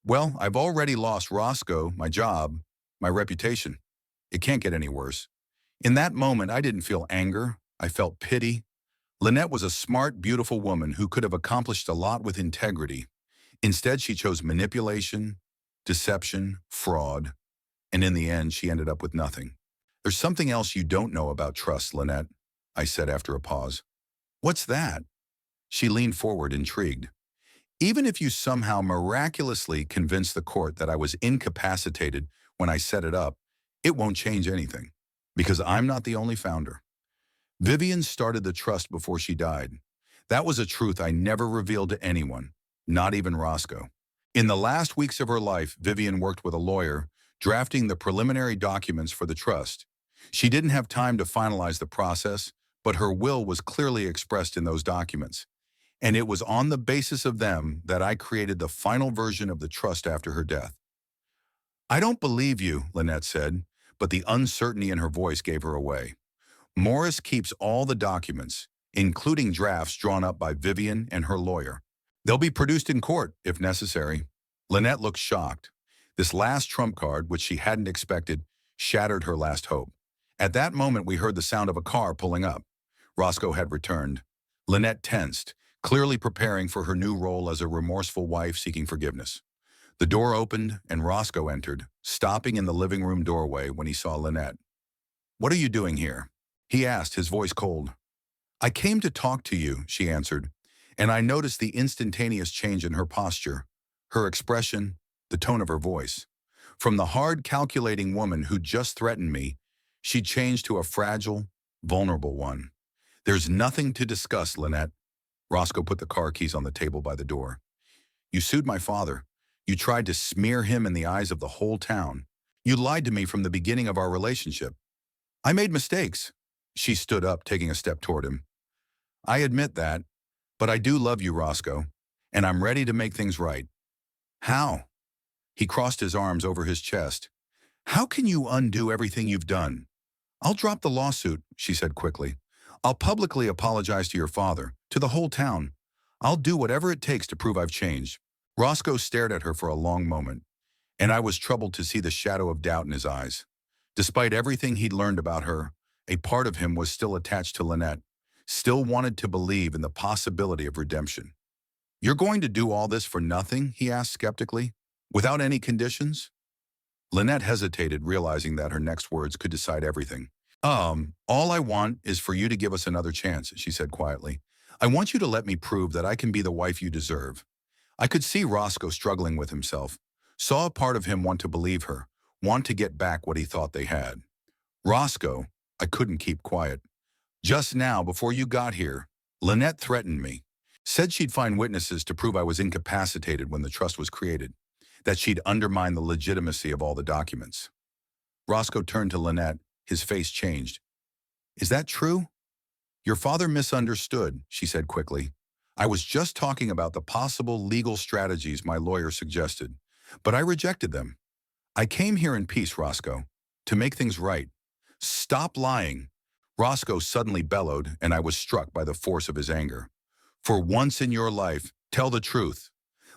well, I've already lost Rosco, my job, my reputation. It can't get any worse. In that moment, I didn't feel anger. I felt pity. Lynette was a smart, beautiful woman who could have accomplished a lot with integrity. Instead, she chose manipulation, deception, fraud, and in the end, she ended up with nothing. There's something else you don't know about trust, Lynette, I said after a pause. What's that? She leaned forward, intrigued. Even if you somehow miraculously convince the court that I was incapacitated when I set it up, it won't change anything, because I'm not the only founder. Vivien started the trust before she died. That was a truth I never revealed to anyone, not even Rosco. In the last weeks of her life, Vivien worked with a lawyer, drafting the preliminary documents for the trust. She didn't have time to finalize the process, but her will was clearly expressed in those documents. And it was on the basis of them that I created the final version of the trust after her death. I don't believe you, Lynette said, but the uncertainty in her voice gave her away. Morris keeps all the documents, including drafts drawn up by Vivien and her lawyer. They'll be produced in court, if necessary. Lynette looked shocked. This last trump card, which she hadn't expected, shattered her last hope. At that moment, we heard the sound of a car pulling up. Rosco had returned. Lynette tensed, clearly preparing for her new role as a remorseful wife seeking forgiveness. The door opened and Rosco entered, stopping in the living room doorway when he saw Lynette. "What are you doing here?" he asked, his voice cold. "I came to talk to you," she answered, and I noticed the instantaneous change in her posture, her expression, the tone of her voice. From the hard, calculating woman who just threatened me, she changed to a fragile, vulnerable one. "There's nothing to discuss, Lynette." Rosco put the car keys on the table by the door. "You sued my father. You tried to smear him in the eyes of the whole town. You lied to me from the beginning of our relationship. I made mistakes. She stood up, taking a step toward him. I admit that, but I do love you, Rosco, and I'm ready to make things right. How? He crossed his arms over his chest. How can you undo everything you've done? I'll drop the lawsuit, she said quickly. I'll publicly apologize to your father, to the whole town. I'll do whatever it takes to prove I've changed. Rosco stared at her for a long moment, and I was troubled to see the shadow of doubt in his eyes. Despite everything he'd learned about her, a part of him was still attached to Lynette, still wanted to believe in the possibility of redemption. You're going to do all this for nothing? He asked skeptically. Without any conditions? Lynette hesitated, realizing that her next words could decide everything. All I want is for you to give us another chance, she said quietly. I want you to let me prove that I can be the wife you deserve. I could see Rosco struggling with himself, saw a part of him want to believe her, want to get back what he thought they had. Rosco, I couldn't keep quiet. Just now, before you got here, Lynette threatened me, said she'd find witnesses to prove I was incapacitated when the trust was created, that she'd undermine the legitimacy of all the documents. Rosco turned to Lynette, his face changed. Is that true? Your father misunderstood, she said quickly. I was just talking about the possible legal strategies my lawyer suggested, but I rejected them. I came here in peace, Rosco, to make things right. Stop lying. Rosco suddenly bellowed, and I was struck by the force of his anger. For once in your life, tell the truth.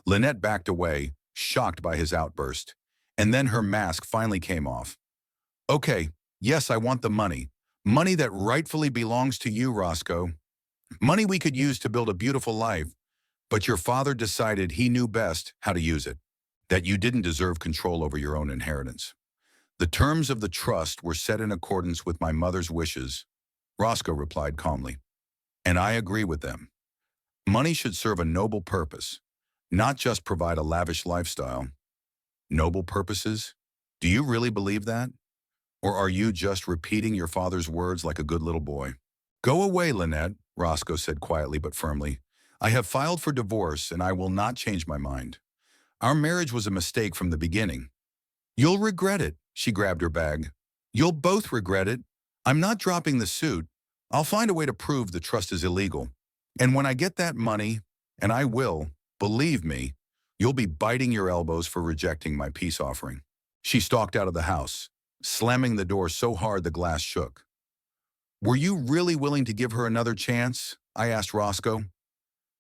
Lynette backed away, shocked by his outburst, and then her mask finally came off. Okay, yes, I want the money. Money that rightfully belongs to you, Rosco. Money we could use to build a beautiful life, but your father decided he knew best how to use it, that you didn't deserve control over your own inheritance. The terms of the trust were set in accordance with my mother's wishes, Rosco replied calmly, and I agree with them. Money should serve a noble purpose, not just provide a lavish lifestyle. Noble purposes? Do you really believe that? Or are you just repeating your father's words like a good little boy? Go away, Lynette, Rosco said quietly but firmly. I have filed for divorce and I will not change my mind. Our marriage was a mistake from the beginning. You'll regret it, she grabbed her bag. You'll both regret it. I'm not dropping the suit. I'll find a way to prove the trust is illegal. And when I get that money, and I will, believe me, you'll be biting your elbows for rejecting my peace offering. She stalked out of the house, slamming the door so hard the glass shook. Were you really willing to give her another chance? I asked Rosco.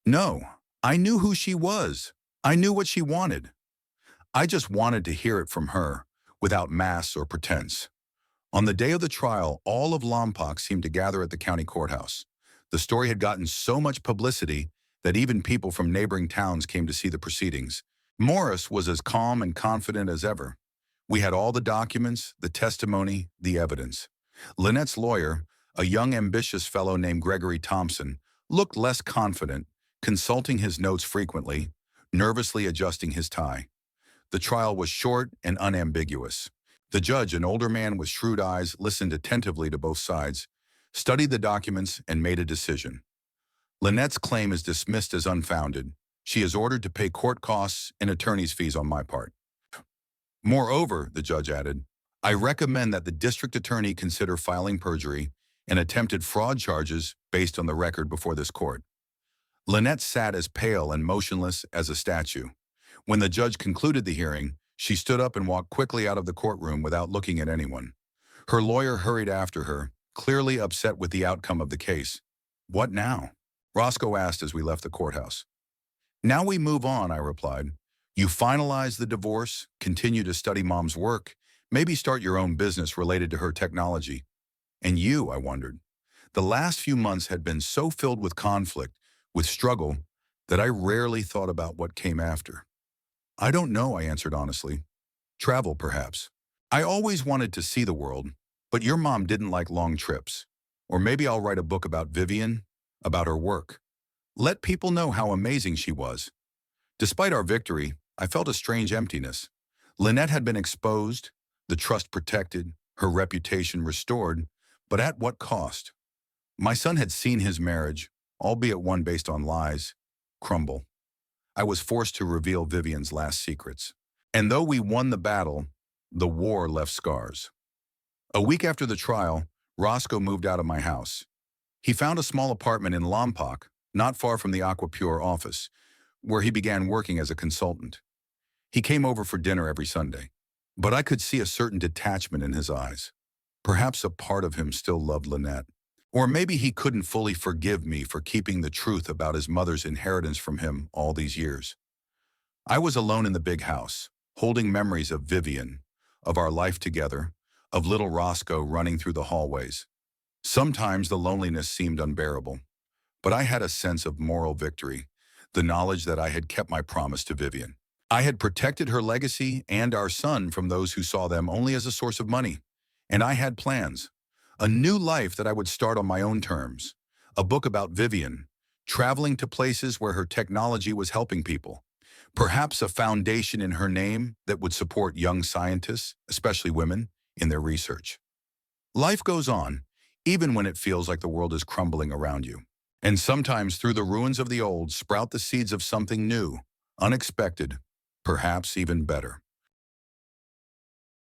No, I knew who she was. I knew what she wanted. I just wanted to hear it from her, without masks or pretense. On the day of the trial, all of Lompoc seemed to gather at the county courthouse. The story had gotten so much publicity that even people from neighboring towns came to see the proceedings. Morris was as calm and confident as ever. We had all the documents, the testimony, the evidence. Lynette's lawyer, a young ambitious fellow named Gregory Thompson, looked less confident, consulting his notes frequently, nervously adjusting his tie. The trial was short and unambiguous. The judge, an older man with shrewd eyes, listened attentively to both sides, studied the documents, and made a decision. Lynette's claim is dismissed as unfounded. She is ordered to pay court costs and attorney's fees on my part. Moreover, the judge added, I recommend that the district attorney consider filing perjury and attempted fraud charges based on the record before this court. Lynette sat as pale and motionless as a statue. When the judge concluded the hearing, she stood up and walked quickly out of the courtroom without looking at anyone. Her lawyer hurried after her, clearly upset with the outcome of the case. What now? Rosco asked as we left the courthouse. Now we move on, I replied. You finalize the divorce, continue to study Mom's work, maybe start your own business related to her technology. And you, I wondered. The last few months had been so filled with conflict, with struggle, that I rarely thought about what came after. I don't know, I answered honestly. Travel, perhaps. I always wanted to see the world, but your mom didn't like long trips. Or maybe I'll write a book about Vivien, about her work. Let people know how amazing she was. Despite our victory, I felt a strange emptiness. Lynette had been exposed, the trust protected, her reputation restored, but at what cost? My son had seen his marriage, albeit one based on lies, crumble. I was forced to reveal Vivien's last secrets. And though we won the battle, the war left scars. A week after the trial, Rosco moved out of my house. He found a small apartment in Lompoc, not far from the Aquapure office, where he began working as a consultant. He came over for dinner every Sunday, but I could see a certain detachment in his eyes. Perhaps a part of him still loved Lynette. Or maybe he couldn't fully forgive me for keeping the truth about his mother's inheritance from him all these years. I was alone in the big house, holding memories of Vivien, of our life together, of little Rosco running through the hallways. Sometimes the loneliness seemed unbearable, but I had a sense of moral victory, the knowledge that I had kept my promise to Vivien. I had protected her legacy and our son from those who saw them only as a source of money. And I had plans. A new life that I would start on my own terms. A book about Vivien, traveling to places where her technology was helping people. Perhaps a foundation in her name that would support young scientists, especially women, in their research. Life goes on, even when it feels like the world is crumbling around you. And sometimes through the ruins of the old sprout the seeds of something new, unexpected, perhaps even better.